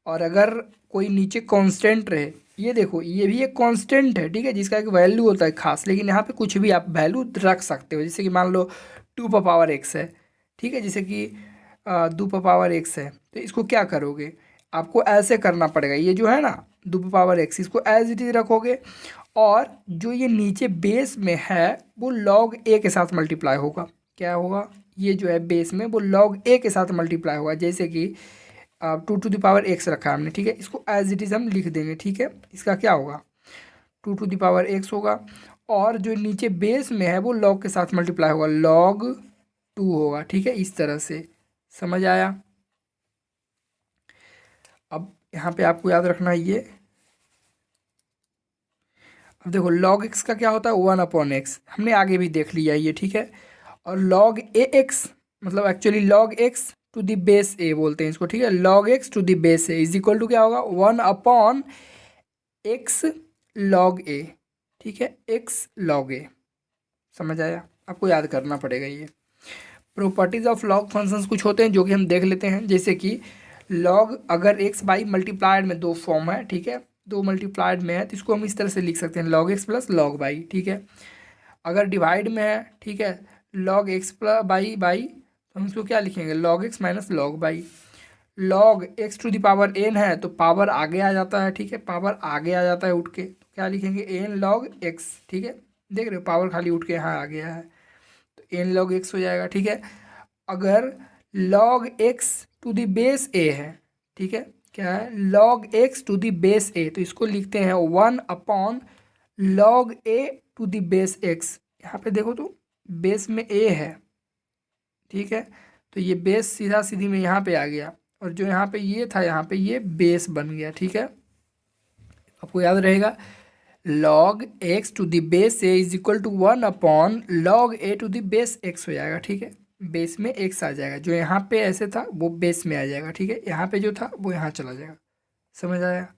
और अगर कोई नीचे कांस्टेंट रहे, ये देखो ये भी एक कांस्टेंट है, ठीक है, जिसका एक वैल्यू होता है खास, लेकिन यहाँ पे कुछ भी आप वैल्यू रख सकते हो, जैसे कि मान लो 2 पावर एक्स है, ठीक है, जैसे कि 2 पावर एक्स है, तो इसको क्या करोगे, आपको ऐसे करना पड़ेगा, ये जो है ना 2 पावर एक्स इसको एज इट इज रखोगे, और जो ये नीचे बेस में है वो लॉग ए के साथ मल्टीप्लाई होगा, क्या होगा, ये जो है बेस में वो लॉग ए के साथ मल्टीप्लाई होगा, जैसे कि 2 एक्स रखा है हमने, ठीक है, इसको एज इट इज़ हम लिख देंगे, ठीक है। इसका क्या होगा, 2 एक्स होगा, और जो नीचे बेस में है वो लॉग के साथ मल्टीप्लाई होगा, लॉग 2 होगा, ठीक है, इस तरह से। समझ आया। अब यहाँ पे आपको याद रखना है ये, अब देखो लॉग एक्स का क्या होता है 1/x, हमने आगे भी देख लिया है ये, ठीक है। और लॉग ए एक्स मतलब actually log x to the base a बोलते हैं इसको, ठीक है, log x to the base a is equal to क्या होगा 1/x लॉग ए, ठीक है, x लॉग ए। समझ आया, आपको याद करना पड़ेगा ये। प्रॉपर्टीज ऑफ लॉग फंक्शंस कुछ होते हैं जो कि हम देख लेते हैं, जैसे कि लॉग अगर x बाई मल्टीप्लाइड में 2 फॉर्म है, ठीक है, 2 मल्टीप्लाइड में है तो इसको हम इस तरह से लिख सकते हैं log x plus log by, ठीक है। अगर डिवाइड में है, ठीक है, लॉग एक्स प्लस बाई तो हम इसको क्या लिखेंगे log x minus log y. Log x to the power n है तो पावर आगे आ जाता है, ठीक है, पावर आगे आ जाता है उठ के, तो क्या लिखेंगे एन लॉग एक्स, ठीक है, देख रहे हो पावर खाली उठ के यहाँ आ गया है, तो एन लॉग एक्स हो जाएगा, ठीक है। अगर log x to the base a है, ठीक है, क्या है log x to the base a, तो इसको लिखते हैं 1/log a to the base x. यहाँ पे देखो तो बेस में ए है, ठीक है, तो ये बेस सीधा सीधी में यहाँ पे आ गया, और जो यहाँ पे ये था यहाँ पे ये बेस बन गया, ठीक है। आपको याद रहेगा log x to the base a is equal to 1/log a to the base x हो जाएगा, ठीक है, बेस में x आ जाएगा, जो यहाँ पे ऐसे था वो बेस में आ जाएगा, ठीक है, यहाँ पे जो था वो यहाँ चला जाएगा। समझ आया।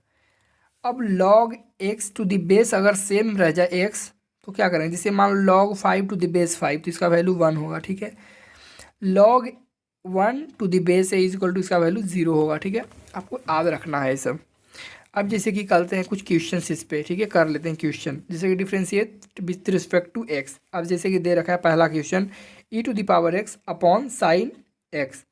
अब log x to the base अगर सेम रह जाए x तो क्या करेंगे, जैसे मान लो log 5 टू द बेस 5 तो इसका वैल्यू 1 होगा, ठीक है। log 1 to the base a is equal to इसका वैल्यू 0 होगा, ठीक है, आपको याद रखना है ये सब। अब जैसे कि करते हैं कुछ क्वेश्चन इस पे, ठीक है, कर लेते हैं क्वेश्चन, जैसे कि differentiate with respect to x. अब जैसे कि दे रखा है पहला question e to the power x upon sine x.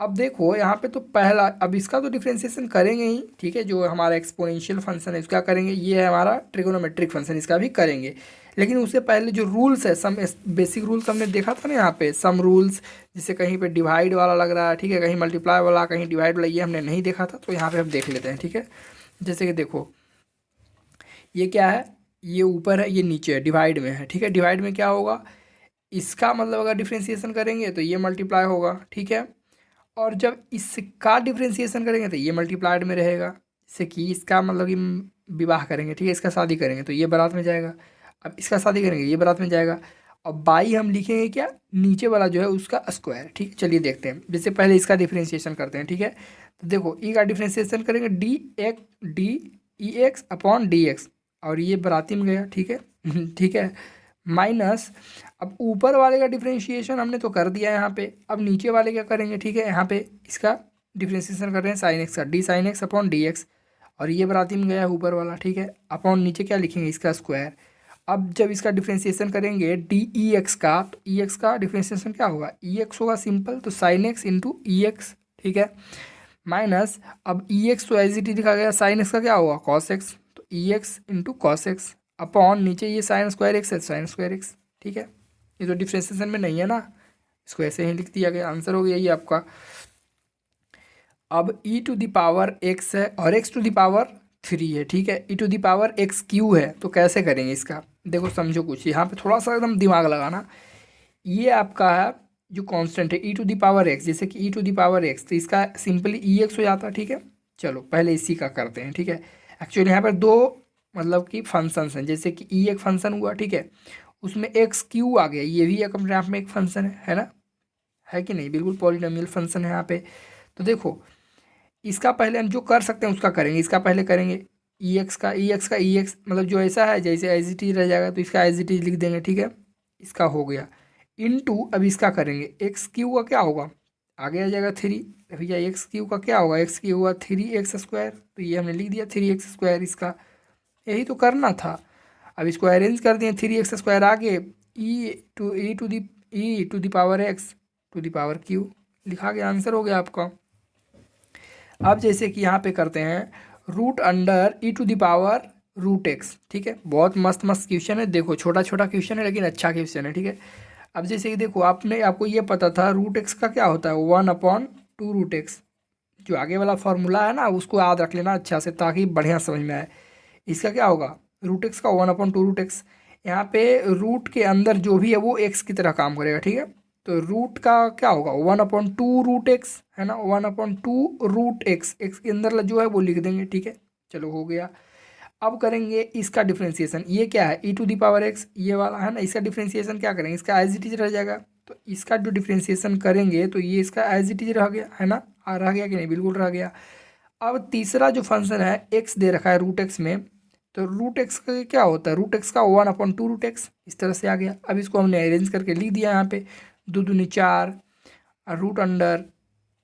अब देखो यहाँ पे तो पहला, अब इसका तो डिफ्रेंशिएशन करेंगे ही, ठीक है, जो हमारा एक्सपोनेंशियल फंक्शन है उसका करेंगे, ये है हमारा ट्रिगोनोमेट्रिक फंक्शन इसका भी करेंगे, लेकिन उससे पहले जो रूल्स है सम बेसिक रूल्स हमने देखा था ना यहाँ पे, सम रूल्स, जैसे कहीं पे डिवाइड वाला लग रहा है, ठीक है, कहीं मल्टीप्लाई वाला, कहीं डिवाइड वाला, ये हमने नहीं देखा था, तो यहाँ पे हम देख लेते हैं, ठीक है। जैसे कि देखो ये क्या है, ये ऊपर है ये नीचे है, डिवाइड में है, ठीक है, डिवाइड में क्या होगा इसका मतलब अगर डिफ्रेंसिएशन करेंगे तो ये मल्टीप्लाई होगा, ठीक है। और जब इसका डिफ्रेंसिएशन करेंगे तो ये मल्टीप्लाइड में रहेगा, जैसे कि इसका मतलब कि विवाह करेंगे, ठीक है, इसका शादी करेंगे तो ये बारात में जाएगा। अब इसका शादी करेंगे ये बारात में जाएगा। और बाई हम लिखेंगे क्या, नीचे वाला जो है उसका स्क्वायर, ठीक है। चलिए देखते हैं, जैसे पहले इसका डिफ्रेंसिएशन करते हैं, ठीक है। तो देखो ई का डिफ्रेंसिएशन करेंगे D E x upon D x, और ये बाराती में गया, ठीक है ठीक है। माइनस, अब ऊपर वाले का डिफ्रेंशिएशन हमने तो कर दिया है यहाँ पे, अब नीचे वाले क्या करेंगे, ठीक है। यहाँ पे इसका डिफ्रेंशिएशन कर रहे हैं साइन एक्स का, D sine x upon D x, और ये बाराती में गया है ऊपर वाला, ठीक है। अपॉन नीचे क्या लिखेंगे, इसका स्क्वायर। अब जब इसका डिफ्रेंशिएशन करेंगे डी ई एक्स का, तो ई एक्स का डिफ्रेंशिएशन क्या होगा, ई एक्स होगा सिंपल, तो साइन एक्स इंटू ई एक्स, ठीक है। माइनस, अब ई एक्स तो एज इट इज लिखा गया, साइन एक्स का क्या होगा, कॉस एक्स, तो e x into cos x, upon नीचे ये साइन स्क्वायर एक्स है, साइन स्क्वायर एक्स, ठीक है। ये तो डिफ्रेंशिएशन में नहीं है ना, इसको ऐसे ही लिख दिया गया, आंसर हो गया ये आपका। अब ई टू द पावर एक्स है और एक्स टू द पावर 3 है, ठीक है। E to the power x cube है, तो कैसे करेंगे इसका, देखो समझो कुछ, यहाँ पे थोड़ा सा एकदम दिमाग लगाना। ये आपका है जो कांस्टेंट है e to the power x, जैसे कि ई टू द पावर एक्स, तो इसका सिंपली ई एक्स हो जाता है, ठीक है। चलो पहले इसी का करते हैं, ठीक है। एक्चुअली यहाँ पर दो मतलब कि फंक्शंस हैं, जैसे कि ई एक फंक्शन हुआ, ठीक है, उसमें एक्स क्यू आ गया, ये भी एक अपने आप में एक फंक्शन है ना, है कि नहीं, बिल्कुल पॉलिनोमियल फंक्शन है यहाँ पे। तो देखो इसका पहले हम जो कर सकते हैं उसका करेंगे, इसका पहले करेंगे ई एक्स का ई एक्स मतलब जो ऐसा है जैसे एज इट इज रह जाएगा, तो इसका एज इट इज लिख देंगे, ठीक है। इसका हो गया इनटू, अब इसका करेंगे एक्स क्यू का क्या होगा, आगे आ जाएगा 3, भैया एक्स क्यू का क्या होगा, एक्स क्यू हुआ 3x², तो ये हमने लिख दिया 3x², इसका यही तो करना था। अब इसको अरेंज कर दिए, 3x² आगे e to the power x to the power cube लिखा गया, आंसर हो गया आपका। अब जैसे कि यहाँ पे करते हैं root under e to the power root x, ठीक है। बहुत मस्त मस्त क्वेश्चन है, देखो छोटा छोटा क्वेश्चन है लेकिन अच्छा क्वेश्चन है, ठीक है। अब जैसे कि देखो आपको ये पता था रूट एक्स का क्या होता है, 1/2 रूट एक्स, जो आगे वाला फॉर्मूला है ना उसको याद रख लेना अच्छा से ताकि बढ़िया समझ में आए। इसका क्या होगा, रूट एक्स का 1/2 रूट एक्स, यहाँ पे रूट के अंदर जो भी है वो एक्स की तरह काम करेगा, ठीक है। तो रूट का क्या होगा 1/2 रूट एक्स, है ना, 1/2 रूट एक्स, एक्स के अंदर जो है वो लिख देंगे, ठीक है। चलो हो गया। अब करेंगे इसका डिफ्रेंसिएशन, ये क्या है e to the power x, ये वाला है ना, इसका डिफ्रेंसिएशन क्या करेंगे, इसका एज इट इज रह जाएगा, तो इसका जो डिफ्रेंसिएशन करेंगे तो ये इसका एज इट इज रह गया, है ना, रह गया कि नहीं, बिल्कुल रह गया। अब तीसरा जो फंक्शन है एक्स दे रखा है रूट एक्स में, तो रूट एक्स का क्या होता है, रूट एक्स का 1/2 रूट एक्स, इस तरह से आ गया। अब इसको हमने अरेंज करके लिख दिया, यहाँ पे 2 दूनी 4, रूट अंडर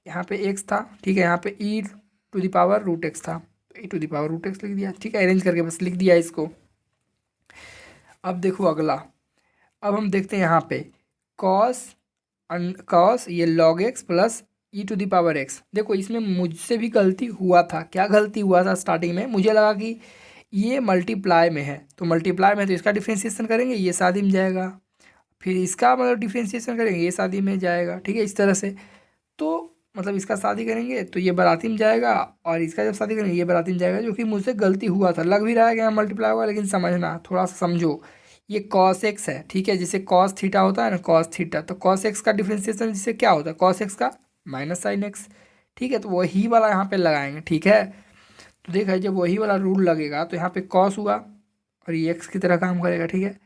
यहाँ पे एक्स था, ठीक है, यहाँ पे e to the power root x था, तो e to the power root x लिख दिया, ठीक है, अरेंज करके बस लिख दिया इसको। अब देखो अगला, अब हम देखते हैं यहाँ पे कॉस ये log x plus e to the power x. देखो इसमें मुझसे भी गलती हुआ था, क्या गलती हुआ था, स्टार्टिंग में मुझे लगा कि ये मल्टीप्लाई में है, तो मल्टीप्लाई में तो इसका डिफ्रेंशिएशन करेंगे ये शादी में जाएगा, फिर इसका मतलब डिफ्रेंशिएशन करेंगे ये शादी में जाएगा, ठीक है, इस तरह से। तो मतलब इसका शादी करेंगे तो ये बाराती में जाएगा, और इसका जब शादी करेंगे ये बाराती में जाएगा, जो कि मुझसे गलती हुआ था, लग भी रहा है कि यहाँ मल्टीप्लाई हुआ, लेकिन समझना थोड़ा सा समझो। ये कॉस एक्स है, ठीक है, जैसे कॉस थीटा होता है ना, कॉस थीटा, तो कॉस एक्स का डिफ्रेंशिएशन जिससे क्या होता है, कॉस एक्स का माइनस साइन एक्स, ठीक है, तो वही वाला यहाँ पे लगाएंगे, ठीक है। तो देखा जब वही वाला रूल लगेगा तो यहाँ पे कॉस हुआ और ये एक्स की तरह काम करेगा, ठीक है।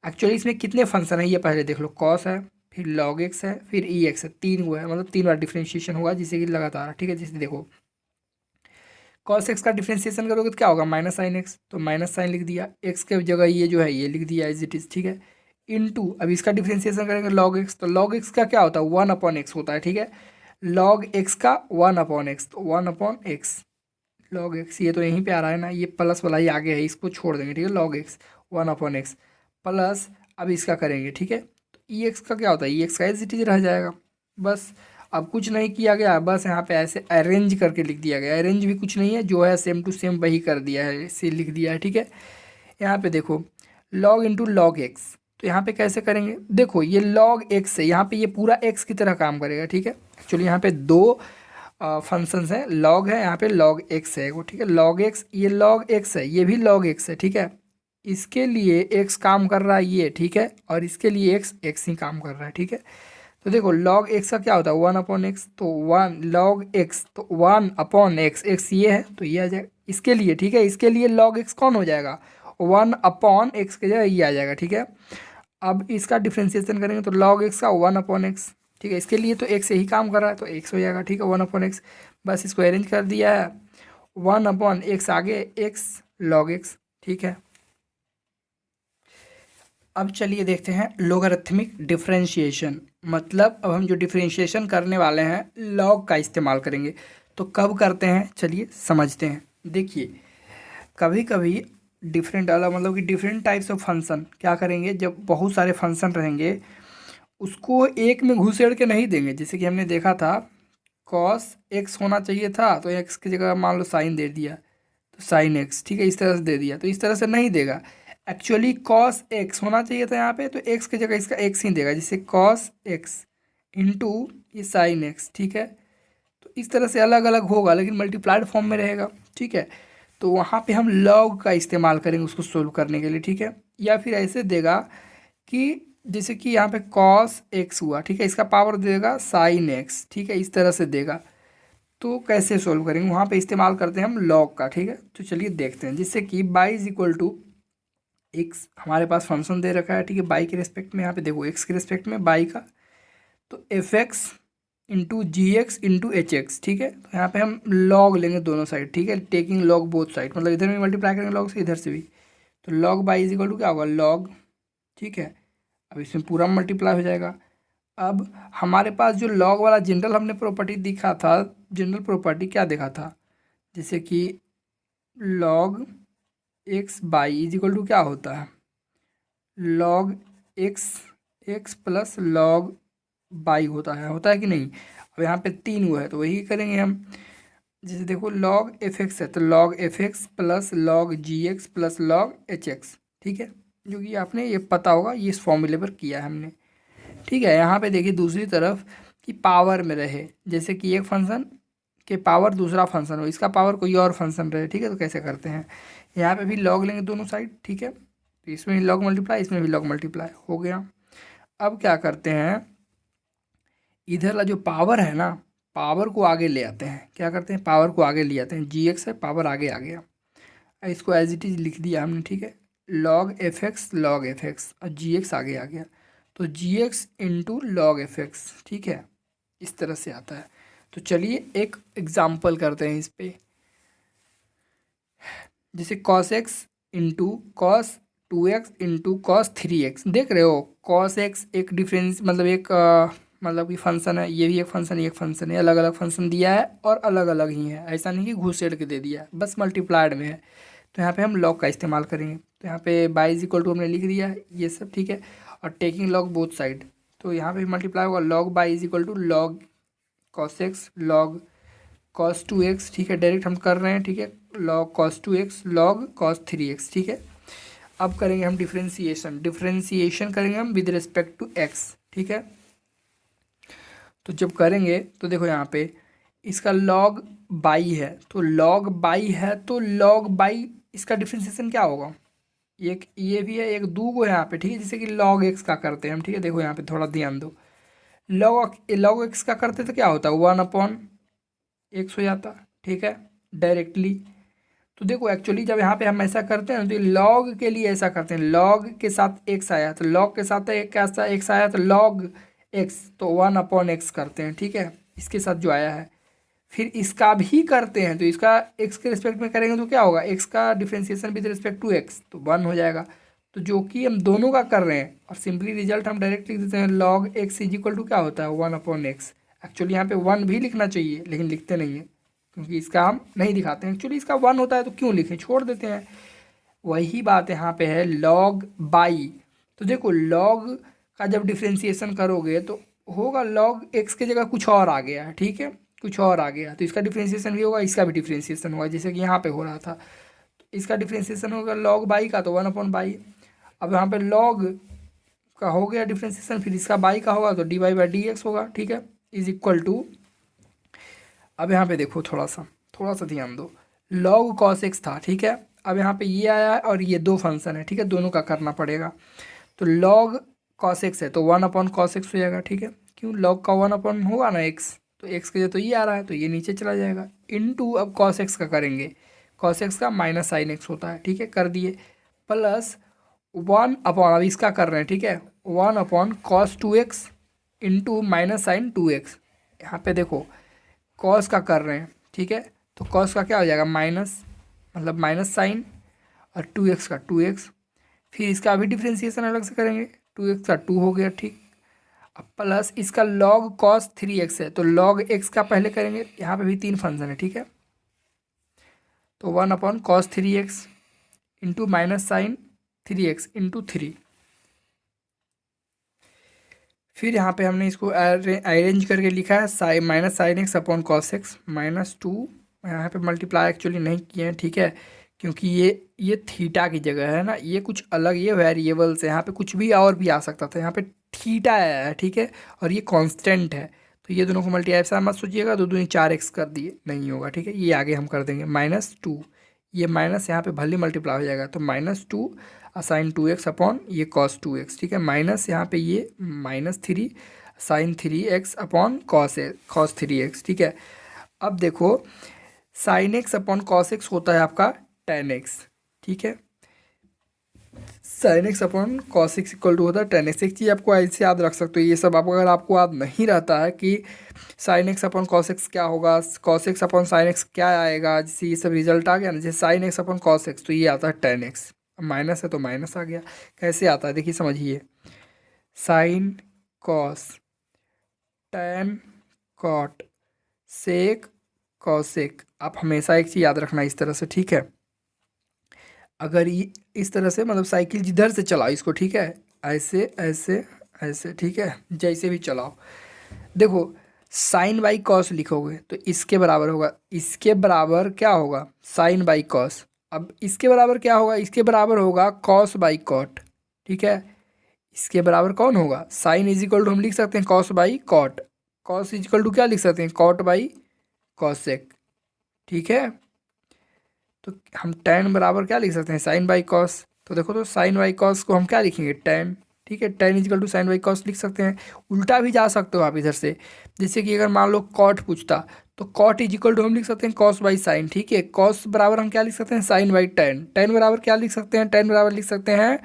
एक्चुअली इसमें कितने फंक्शन है ये पहले देख लो, कॉस है, फिर लॉग एक्स है, फिर ई एक्स है, 3 हुआ है, मतलब 3 बार डिफ्रेंशिएशन होगा जिससे कि लगातार, ठीक है। जैसे देखो कॉस एक्स का डिफ्रेंशिएशन करोगे तो क्या होगा, माइनस साइन एक्स, तो माइनस साइन लिख दिया, एक्स के जगह ये जो है ये लिख दिया एज इट इज, ठीक है। इनटू अब इसका डिफ्रेंशिएशन करेंगे लॉग एक्स, तो लॉग एक्स का क्या होता है 1/x होता है, ठीक है। लॉग एक्स का 1/x, तो 1/x लॉग एक्स, ये तो यहीं पे आ रहा है ना, ये प्लस वाला ही आगे है, इसको छोड़ देंगे, ठीक है। लॉग एक्स 1/x प्लस, अब इसका करेंगे, ठीक है, तो ई एक्स का क्या होता है, ई एक्स का एज इट इज रह जाएगा, बस। अब कुछ नहीं किया गया, बस यहाँ पे ऐसे अरेंज करके लिख दिया गया, अरेंज भी कुछ नहीं है, जो है सेम टू सेम वही कर दिया है, इसे लिख दिया है, ठीक है। यहाँ पे देखो लॉग इंटू लॉग एक्स, तो यहाँ पे कैसे करेंगे, देखो ये लॉग एक्स है, यहाँ पे ये पूरा एक्स की तरह काम करेगा, ठीक है। एक्चुअली यहाँ पे दो फंक्शंस हैं, लॉग है यहाँ पे लॉग एक्स है वो, ठीक है, लॉग एक्स, ये लॉग एक्स है, ये भी लॉग एक्स है, ठीक है। इसके लिए एक्स काम कर रहा है ये, ठीक है, और इसके लिए एक्स ही काम कर रहा है, ठीक है। तो देखो लॉग एक्स का क्या होता है, 1/x, तो 1 log x, तो 1/x, एक्स ये है तो ये आ जाएगा इसके लिए, ठीक है। इसके लिए log x कौन हो जाएगा, 1/x की जगह ये आ जाएगा, ठीक है। अब इसका डिफ्रेंसिएशन करेंगे तो log x का 1/x, ठीक है। इसके लिए तो x यही काम कर रहा है तो x हो जाएगा, ठीक है, 1/x। बस इसको अरेंज कर दिया है, 1/x आगे x log x, ठीक है। अब चलिए देखते हैं लोगरिथमिक डिफरेंशिएशन, मतलब अब हम जो डिफरेंशिएशन करने वाले हैं लॉग का इस्तेमाल करेंगे। तो कब करते हैं चलिए समझते हैं। देखिए कभी कभी डिफरेंट अलग मतलब कि डिफरेंट टाइप्स ऑफ फंक्शन क्या करेंगे, जब बहुत सारे फंक्शन रहेंगे उसको एक में घुसेड़ के नहीं देंगे। जैसे कि हमने देखा था कॉस एक्स होना चाहिए था तो एक्स की जगह मान लो साइन दे दिया तो साइन एक्स, ठीक है, इस तरह से दे दिया, तो इस तरह से नहीं देगा। एक्चुअली कॉस एक्स होना चाहिए था यहाँ पे, तो एक्स की जगह इसका एक्स ही देगा, जैसे कॉस एक्स इंटू ये साइन एक्स, ठीक है। तो इस तरह से अलग अलग होगा लेकिन मल्टीप्लाइड फॉर्म में रहेगा, ठीक है। तो वहाँ पे हम लॉग का इस्तेमाल करेंगे उसको सोल्व करने के लिए, ठीक है। या फिर ऐसे देगा कि जैसे कि यहाँ पे कॉस एक्स हुआ, ठीक है, इसका पावर देगा साइन एक्स, ठीक है, इस तरह से देगा। तो कैसे सोल्व करेंगे, वहाँ पे इस्तेमाल करते हैं हम लॉग का, ठीक है। तो चलिए देखते हैं, जिससे कि by is equal to x हमारे पास फंक्शन दे रखा है, ठीक है, बाई के रिस्पेक्ट में, यहाँ पे देखो एक्स के रिस्पेक्ट में बाई का, तो एफ एक्स इंटू जी एक्स इंटू एच एक्स, ठीक है। तो यहाँ पे हम लॉग लेंगे दोनों साइड, ठीक है, टेकिंग लॉग बोथ साइड, मतलब इधर भी मल्टीप्लाई करेंगे लॉग से, इधर से भी। तो log y is equal to क्या होगा, लॉग, ठीक है। अब इसमें पूरा मल्टीप्लाई हो जाएगा। अब हमारे पास जो लॉग वाला जनरल हमने प्रॉपर्टी दिखा था, जनरल प्रॉपर्टी क्या देखा था, जैसे कि log x y is equal to क्या होता है, log x x plus log y होता है कि नहीं। अब यहाँ पे 3 हुआ है तो वही करेंगे हम। जैसे देखो लॉग एफ एक्स है तो log f x plus log जी x plus log H x, ठीक है, जो कि आपने ये पता होगा, ये इस फॉर्मूले पर किया है हमने, ठीक है। यहाँ पे देखिए दूसरी तरफ कि पावर में रहे, जैसे कि एक फंक्शन के पावर दूसरा फंक्शन हो, इसका पावर कोई और फंक्शन रहे, ठीक है। तो कैसे करते हैं, यहाँ पे भी लॉग लेंगे दोनों साइड, ठीक है। तो इसमें भी लॉग मल्टीप्लाई, इसमें भी लॉग मल्टीप्लाई हो गया। अब क्या करते हैं, इधर वाला जो पावर है ना, पावर को आगे ले आते हैं, क्या करते हैं, पावर को आगे ले आते हैं, जी एक्स है पावर आगे आ गया, इसको एज इट इज लिख दिया हमने, ठीक है। लॉग एफ एक्स और जी एक्स आगे आ गया, तो g x into log f x, ठीक है, इस तरह से आता है। तो चलिए एक एग्जाम्पल करते हैं इस पे, जैसे cos x into cos 2x into cos 3x, देख रहे हो कॉस एक्स एक डिफरेंस मतलब एक मतलब कि फंक्शन है, ये भी एक फंक्शन, ये एक फंक्शन है, अलग अलग फंक्शन दिया है और अलग अलग ही है, ऐसा नहीं कि घुसेड़ के दे दिया है, बस मल्टीप्लाइड में है। तो यहाँ पे हम लॉग का इस्तेमाल करेंगे, तो यहाँ पे बाई इज इक्वल टू हमने लिख दिया है ये सब, ठीक है, और टेकिंग लॉग बोथ साइड, तो यहाँ पे मल्टीप्लाई होगा, log y is equal to log cos x log cos 2x, ठीक है, डायरेक्ट हम कर रहे हैं, ठीक है, log cos 2x log cos 3x, ठीक है। अब करेंगे हम डिफरेंशिएशन करेंगे हम विद रिस्पेक्ट टू x, ठीक है। तो जब करेंगे तो देखो यहाँ पे इसका लॉग बाई है, तो लॉग बाई है तो लॉग बाई इसका डिफरेंशिएशन क्या होगा, एक ये भी है, एक दो को यहाँ पे, ठीक है, जैसे कि लॉग एक्स का करते हैं हम, ठीक है। देखो यहाँ पे थोड़ा ध्यान दो, लॉग एक्स का करते तो क्या होता है, 1/x हो जाता, ठीक है, डायरेक्टली। तो देखो एक्चुअली जब यहाँ पे हम ऐसा करते हैं तो लॉग के लिए ऐसा करते हैं, लॉग के साथ एक्स आया तो लॉग के साथ एक कैसा एक्स आया तो लॉग एक्स, तो 1/x करते हैं, ठीक है, इसके साथ जो आया है। फिर इसका भी करते हैं तो इसका एक्स के रिस्पेक्ट में करेंगे तो क्या होगा, एक्स का differentiation with respect to x तो 1 हो जाएगा। तो जो कि हम दोनों का कर रहे हैं और सिंपली रिजल्ट हम डायरेक्ट लिख देते हैं, log x is equal to क्या होता है 1/x। एक्चुअली यहाँ पे 1 भी लिखना चाहिए लेकिन लिखते नहीं है क्योंकि इसका हम नहीं दिखाते हैं, एक्चुअली इसका 1 होता है तो क्यों लिखें, छोड़ देते हैं। वही बात यहाँ पे है लॉग बाई, तो देखो लॉग का जब डिफ्रेंसिएशन करोगे तो होगा लॉग एक्स की जगह कुछ और आ गया है, ठीक है, कुछ और आ गया तो इसका डिफ्रेंसिएशन भी होगा, इसका भी डिफ्रेंसिएशन होगा, जैसे कि यहाँ पे हो रहा था। तो इसका डिफ्रेंसिएशन होगा लॉग बाई का तो 1/बाई। अब यहाँ पे लॉग का हो गया डिफ्रेंसिएशन, फिर इसका बाई का होगा तो dy/dx होगा, ठीक है, इज इक्वल टू। अब यहाँ पे देखो थोड़ा सा ध्यान दो, लॉग कॉस एक्स था, ठीक है, अब यहाँ पे ये आया है और ये दो फंक्शन है, ठीक है, दोनों का करना पड़ेगा। तो लॉग कॉस एक्स है तो 1/cos x हो जाएगा, ठीक है, क्यों, लॉग का 1 होगा ना एक्स, तो एक्स के लिए तो ये आ रहा है तो ये नीचे चला जाएगा। इनटू अब कॉस एक्स का करेंगे, कॉस एक्स का माइनस साइन एक्स होता है, ठीक है, कर दिए, प्लस 1 अब इसका कर रहे हैं, ठीक है, 1/cos 2x into minus sign 2x। यहाँ पे देखो कॉस का कर रहे हैं, ठीक है, तो कॉस का क्या हो जाएगा माइनस, मतलब माइनस साइन, और 2x का 2x, फिर इसका अभी डिफ्रेंसिएशन अलग से करेंगे, 2x का 2 हो गया, ठीक। अब प्लस इसका log cos 3x है तो log x का पहले करेंगे, यहाँ पे भी तीन फंक्शन है, ठीक है, तो 1/cos 3x into minus sign 3x into 3। फिर यहाँ पे हमने इसको अरेंज करके लिखा है minus sine x upon cos x -2, यहाँ पे मल्टीप्लाई एक्चुअली नहीं किए हैं, ठीक है, क्योंकि ये थीटा की जगह है ना, ये कुछ अलग, ये वेरिएबल्स है, यहाँ पे कुछ भी और भी आ सकता था, यहाँ पे थीटा आया है, ठीक है, और ये कांस्टेंट है, तो ये दोनों को मल्टीप्लाई ऐसा मत सोचिएगा 2×2 = 4x कर दिए, नहीं होगा, ठीक है, ये आगे हम कर देंगे -2, ये माइनस यहाँ पे भले मल्टीप्लाई हो जाएगा तो -2 साइन 2x अपॉन ये cos 2x, ठीक है, माइनस यहाँ पे ये -3 sign 3x upon cos 3x, ठीक है। अब देखो sine x upon cos x होता है आपका tan x, ठीक है, sine x upon cos x equal to होता है tan x। एक चीज़ आपको ऐसे याद रख सकते हो, ये सब अगर आपको याद नहीं रहता है कि sine x upon cos x क्या होगा, cos x upon sine x क्या आएगा, जैसे ये सब रिजल्ट आ गया ना, जैसे sine x upon cos x तो ये आता है tan x, माइनस है तो माइनस आ गया, कैसे आता है देखिए समझिए, sine cos tan cot sec cosec, आप हमेशा एक चीज़ याद रखना इस तरह से, ठीक है, अगर ये इस तरह से मतलब साइकिल जिधर से चलाओ इसको, ठीक है, ऐसे ऐसे ऐसे, ठीक है, जैसे भी चलाओ, देखो साइन बाई कॉस लिखोगे तो इसके बराबर होगा, इसके बराबर क्या होगा साइन बाई कॉस, अब इसके बराबर क्या होगा, इसके बराबर होगा कॉस बाई कॉट, ठीक है, इसके बराबर कौन होगा, साइन इज इक्वल टू हम लिख सकते हैं cos by cot, cos is equal to क्या लिख सकते हैं कॉट बाई कॉसेक, ठीक है, तो हम टैन बराबर क्या लिख सकते हैं साइन बाई कॉस, तो देखो तो साइन बाई कॉस को हम क्या लिखेंगे टैन, ठीक है, tan is equal to sine by cos लिख सकते हैं, उल्टा भी जा सकते हो आप इधर से, जैसे कि अगर मान लो कॉट पूछता तो कॉट इजिकल टू हम लिख सकते हैं कॉस बाई साइन, ठीक है, कॉस बराबर हम क्या लिख सकते हैं साइन बाई टैन, टैन बराबर क्या लिख सकते हैं, टैन बराबर लिख सकते हैं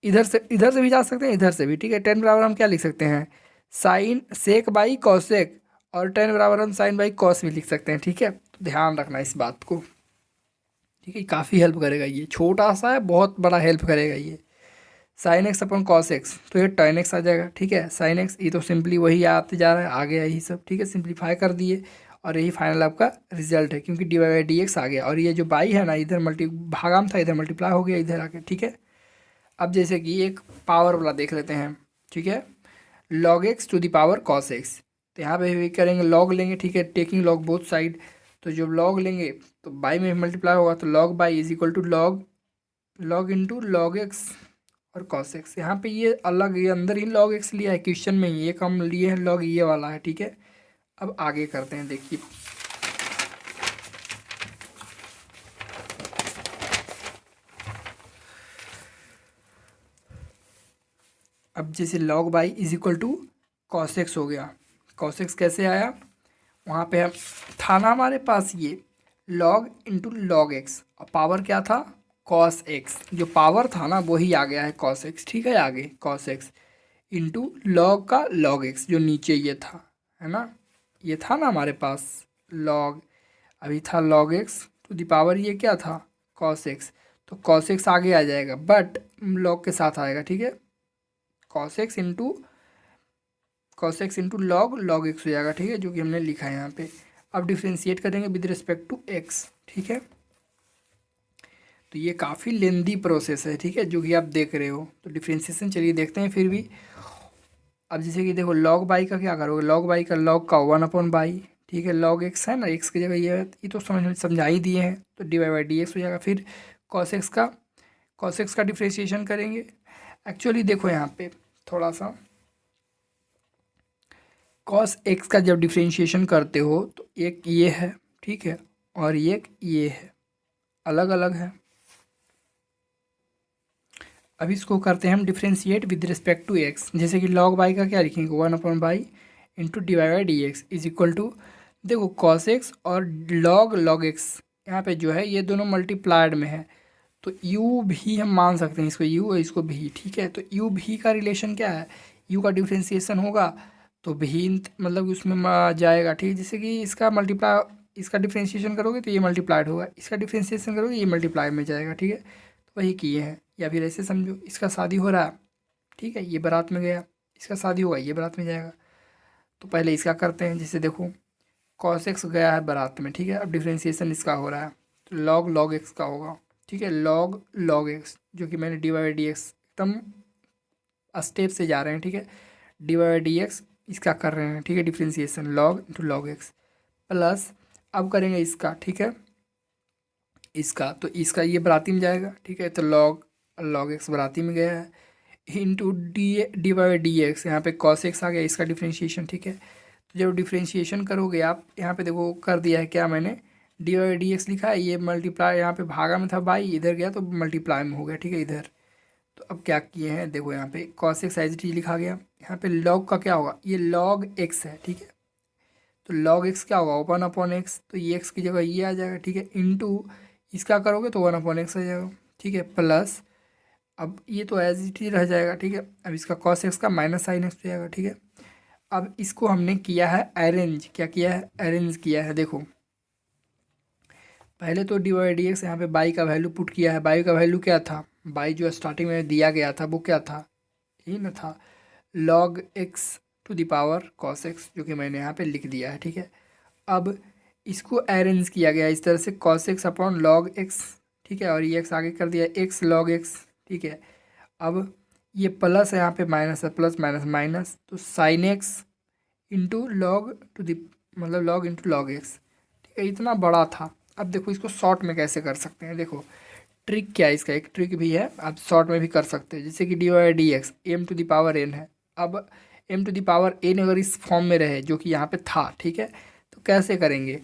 इधर से भी जा सकते हैं इधर से भी, ठीक है, टैन बराबर हम क्या लिख सकते हैं साइन सेक बाई कॉसेक, और टैन बराबर हम साइन बाई कॉस भी लिख सकते हैं, ठीक है, तो ध्यान रखना इस बात को, ठीक है, काफ़ी हेल्प करेगा, ये छोटा सा है बहुत बड़ा हेल्प करेगा ये, sine x upon cos x तो ये tan x आ जाएगा, ठीक है, साइन एक्स ये तो सिंपली वही आते जा रहा है, आ गया यही सब, ठीक है, सिंप्लीफाई कर दिए और यही फाइनल आपका रिजल्ट है, क्योंकि dy/dx आ गया, और ये जो बाई है ना इधर भागाम था इधर मल्टीप्लाई हो गया इधर आके, ठीक है। अब जैसे कि एक पावर वाला देख लेते हैं, ठीक है, log x to the power cos x, तो यहाँ पे भी करेंगे लॉग लेंगे, ठीक है, टेकिंग लॉग बोथ साइड, तो जब लॉग लेंगे तो बाई में मल्टीप्लाई होगा, तो log y is equal to log into log x और कॉस एक्स, यहाँ पे ये अलग, ये अंदर ही लॉग एक्स लिया है क्वेश्चन में ही, एक हम लिए हैं लॉग ये वाला है, ठीक है। अब आगे करते हैं, देखिए अब जैसे log y is equal to cos x हो गया, कॉस एक्स कैसे आया, वहाँ पे हम था ना हमारे पास ये लॉग इंटू लॉग एक्स, और पावर क्या था कॉस एक्स, जो पावर था ना वही आ गया है कॉस एक्स, ठीक है, आगे कॉस एक्स इंटू लॉग का लॉग एक्स जो नीचे ये था, है ना, ये था ना हमारे पास लॉग, अभी था log x to the power ये क्या था कॉस एक्स, तो कॉस एक्स आगे आ जाएगा बट लॉग के साथ आएगा, ठीक है, cos x into log x हो जाएगा, ठीक है, जो कि हमने लिखा है यहाँ पे। अब डिफ्रेंशिएट करेंगे विद रिस्पेक्ट टू एक्स, ठीक है, तो ये काफ़ी लेंदी प्रोसेस है, ठीक है, जो कि आप देख रहे हो, तो डिफ्रेंशिएशन चलिए देखते हैं फिर भी। अब जैसे कि देखो लॉग बाई का क्या करोगे, लॉग बाई का लॉग का 1/बाई, ठीक है, लॉग एक्स है ना, एक्स की जगह ये तो समझा ही दिए हैं, तो dy/dx हो जाएगा। फिर कॉस एक्स का डिफ्रेंशिएशन करेंगे, एक्चुअली देखो यहाँ पे थोड़ा सा कॉस एक्स का जब डिफ्रेंशिएशन करते हो तो एक ये है, ठीक है, और एक ये है, अलग अलग है, अब इसको करते हैं हम differentiate with respect to x. जैसे कि लॉग बाई का क्या लिखेंगे, 1/बाई into d y by D x is equal to, देखो कॉस एक्स और लॉग एक्स यहाँ पे जो है ये दोनों मल्टीप्लाइड में है, तो यू भी हम मान सकते हैं इसको यू और इसको भी, ठीक है। तो यू भी का रिलेशन क्या है, यू का डिफ्रेंसिएशन होगा तो भी मतलब उसमें जाएगा, ठीक है। जैसे कि इसका मल्टीप्लाई, इसका डिफ्रेंसिएशन करोगे तो ये मल्टीप्लाइड होगा, इसका डिफ्रेंसिएशन करोगे ये मल्टीप्लाई में जाएगा, ठीक है। तो वही किए हैं। या फिर ऐसे समझो, इसका शादी हो रहा है, ठीक है, ये बारात में गया, इसका शादी हुआ ये बारात में जाएगा। तो पहले इसका करते हैं, जैसे देखो कॉस एक्स गया है बारात में, ठीक है। अब डिफ्रेंसिएशन इसका हो रहा है तो लॉग एक्स का होगा, ठीक है। लॉग एक्स जो कि मैंने डी वाई डी एक्स एकदम स्टेप से जा रहे हैं, ठीक है। डी वाई डी एक्स इसका कर रहे हैं, ठीक है, differentiation log into log x plus, अब करेंगे इसका, ठीक है, इसका, तो इसका ये बराती में जाएगा, ठीक है। तो लॉग एक्स बराती में गया है into d y d x, यहाँ पे कॉस एक्स आ गया, इसका डिफ्रेंशिएशन, ठीक है। तो जब डिफ्रेंशिएशन करोगे आप, यहाँ पे देखो कर दिया है क्या मैंने, डी वाई डी एक्स लिखा है, ये मल्टीप्लाई यहाँ पे भागा में था बाई, इधर गया तो मल्टीप्लाई में हो गया, ठीक है, इधर। तो अब क्या किए हैं, देखो यहाँ पे कॉस एक्स एज टी लिखा गया, यहाँ पे लॉग का क्या होगा, ये लॉग एक्स है, ठीक है। तो लॉग एक्स क्या होगा, 1/x, तो ये एक्स की जगह ये आ जाएगा, ठीक है, इंटू इसका करोगे तो 1/x आ जाएगा, ठीक है, प्लस अब ये तो एज इट ही रह जाएगा, ठीक है। अब इसका कॉस एक्स का माइनस साइन एक्स हो जाएगा, ठीक है। अब इसको हमने किया है अरेंज, क्या किया है, अरेंज किया है। देखो पहले तो डी वाई डी एक्स यहाँ पे बाई का वैल्यू पुट किया है, बाई का वैल्यू क्या था, बाई जो स्टार्टिंग में दिया गया था वो क्या था, यही ना था, log x to the power cos x, जो कि मैंने यहाँ पे लिख दिया है, ठीक है। अब इसको अरेंज किया गया इस तरह से, cos x upon log x, ठीक है, और ये एक्स आगे कर दिया एक्स लॉग एक्स, ठीक है। अब ये प्लस है, यहाँ पे माइनस है, प्लस माइनस माइनस, तो sine x into log to the, मतलब लॉग इंटू लॉग एक्स, ठीक है। इतना बड़ा था। अब देखो इसको शॉर्ट में कैसे कर सकते हैं, देखो ट्रिक क्या है, इसका एक ट्रिक भी है, आप शॉर्ट में भी कर सकते हैं। जैसे कि d y d x m to the power n है, अब m to the power n अगर इस फॉर्म में रहे जो कि यहाँ पे था, ठीक है, तो कैसे करेंगे,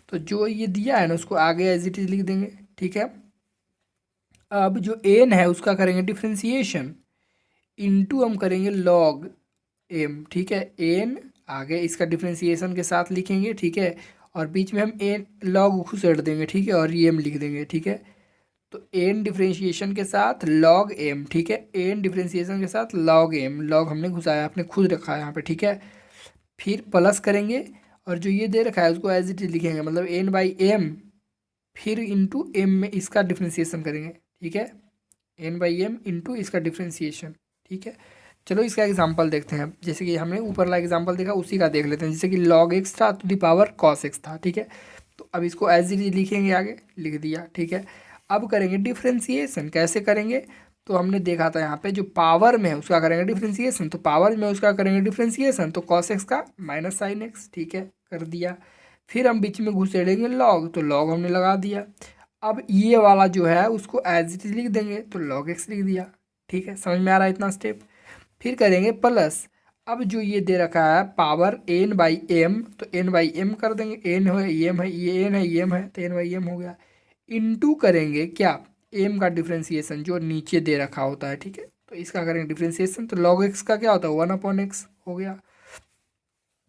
तो जो ये दिया है ना उसको आगे एज इट इज लिख देंगे, ठीक है। अब जो एन है उसका करेंगे डिफ्रेंसिएशन, इनटू हम करेंगे लॉग एम, ठीक है, एन आगे इसका डिफ्रेंसिएशन के साथ लिखेंगे, ठीक है, और बीच में हम एन लॉग घुसेड़ देंगे, ठीक है, और ये एम लिख देंगे, ठीक है। तो एन डिफ्रेंशिएशन के साथ लॉग एम, ठीक है, एन डिफ्रेंशिएशन के साथ लॉग एम, लॉग हमने घुसाया, आपने खुद रखा है यहाँ पे, ठीक है। फिर प्लस करेंगे और जो ये दे रखा है उसको एज इट इज लिखेंगे, मतलब एन बाई एम, फिर इंटू एम में इसका डिफ्रेंशिएशन करेंगे, ठीक है, एन बाई एम इंटू इसका डिफ्रेंशिएशन, ठीक है। चलो इसका एग्जांपल देखते हैं, जैसे कि हमने ऊपर वाला एग्जांपल देखा उसी का देख लेते हैं। जैसे कि लॉग एक्स था to the power cos x था, ठीक है। तो अब इसको एज इट इज लिखेंगे, आगे लिख दिया, ठीक है। अब करेंगे डिफ्रेंसिएशन, कैसे करेंगे, तो हमने देखा था यहाँ पे जो पावर में है उसका करेंगे डिफ्रेंसिएशन, तो पावर में उसका करेंगे डिफ्रेंसिएशन, तो कॉस एक्स का माइनस साइन एक्स, ठीक है, कर दिया। फिर हम बीच में घुसेड़ेंगे लॉग, तो लॉग हमने लगा दिया। अब ये वाला जो है उसको एज इट इज लिख देंगे, तो लॉग एक्स लिख दिया, ठीक है, समझ में आ रहा है इतना स्टेप। फिर करेंगे प्लस, अब जो ये दे रखा है पावर एन बाई एम, तो एन बाई एम कर देंगे, एन है एम है, ये एन है ये एम है, तो एन बाई एम हो गया। इनटू करेंगे क्या, एम का डिफ्रेंसिएशन जो नीचे दे रखा होता है, ठीक है, तो इसका करेंगे डिफ्रेंसिएशन, तो लॉग एक्स का क्या होता है 1/x हो गया।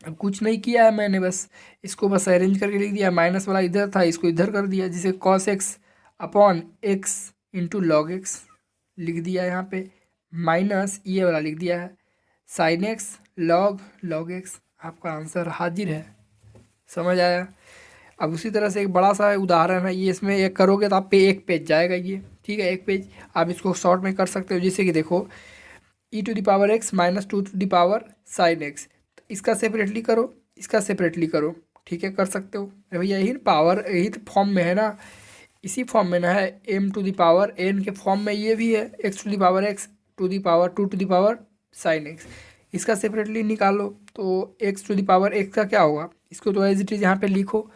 अब कुछ नहीं किया है मैंने, बस इसको बस अरेंज करके लिख दिया, माइनस वाला इधर था इसको इधर कर दिया, जिसे cos x upon x into log x लिख दिया यहाँ पे, माइनस ये वाला लिख दिया है साइन एक्स लॉग एक्स, आपका आंसर हाजिर है, समझ आया। अब उसी तरह से एक बड़ा सा उदाहरण है ये, इसमें एक करोगे तो आप पे एक पेज जाएगा ये, ठीक है, एक पेज। आप इसको शॉर्ट में कर सकते हो, जैसे कि देखो e to the power x minus two to the power sine x, इसका सेपरेटली करो, इसका सेपरेटली करो, ठीक है, कर सकते हो। अरे भैया यही पावर यही तो फॉर्म में है ना, इसी फॉर्म में ना है, m to the power n के फॉर्म में ये भी है, x to the power x to the power two to the power sine x, इसका सेपरेटली निकालो, तो x to the power x का क्या होगा, इसको तो एज इट इज यहाँ पे लिखो।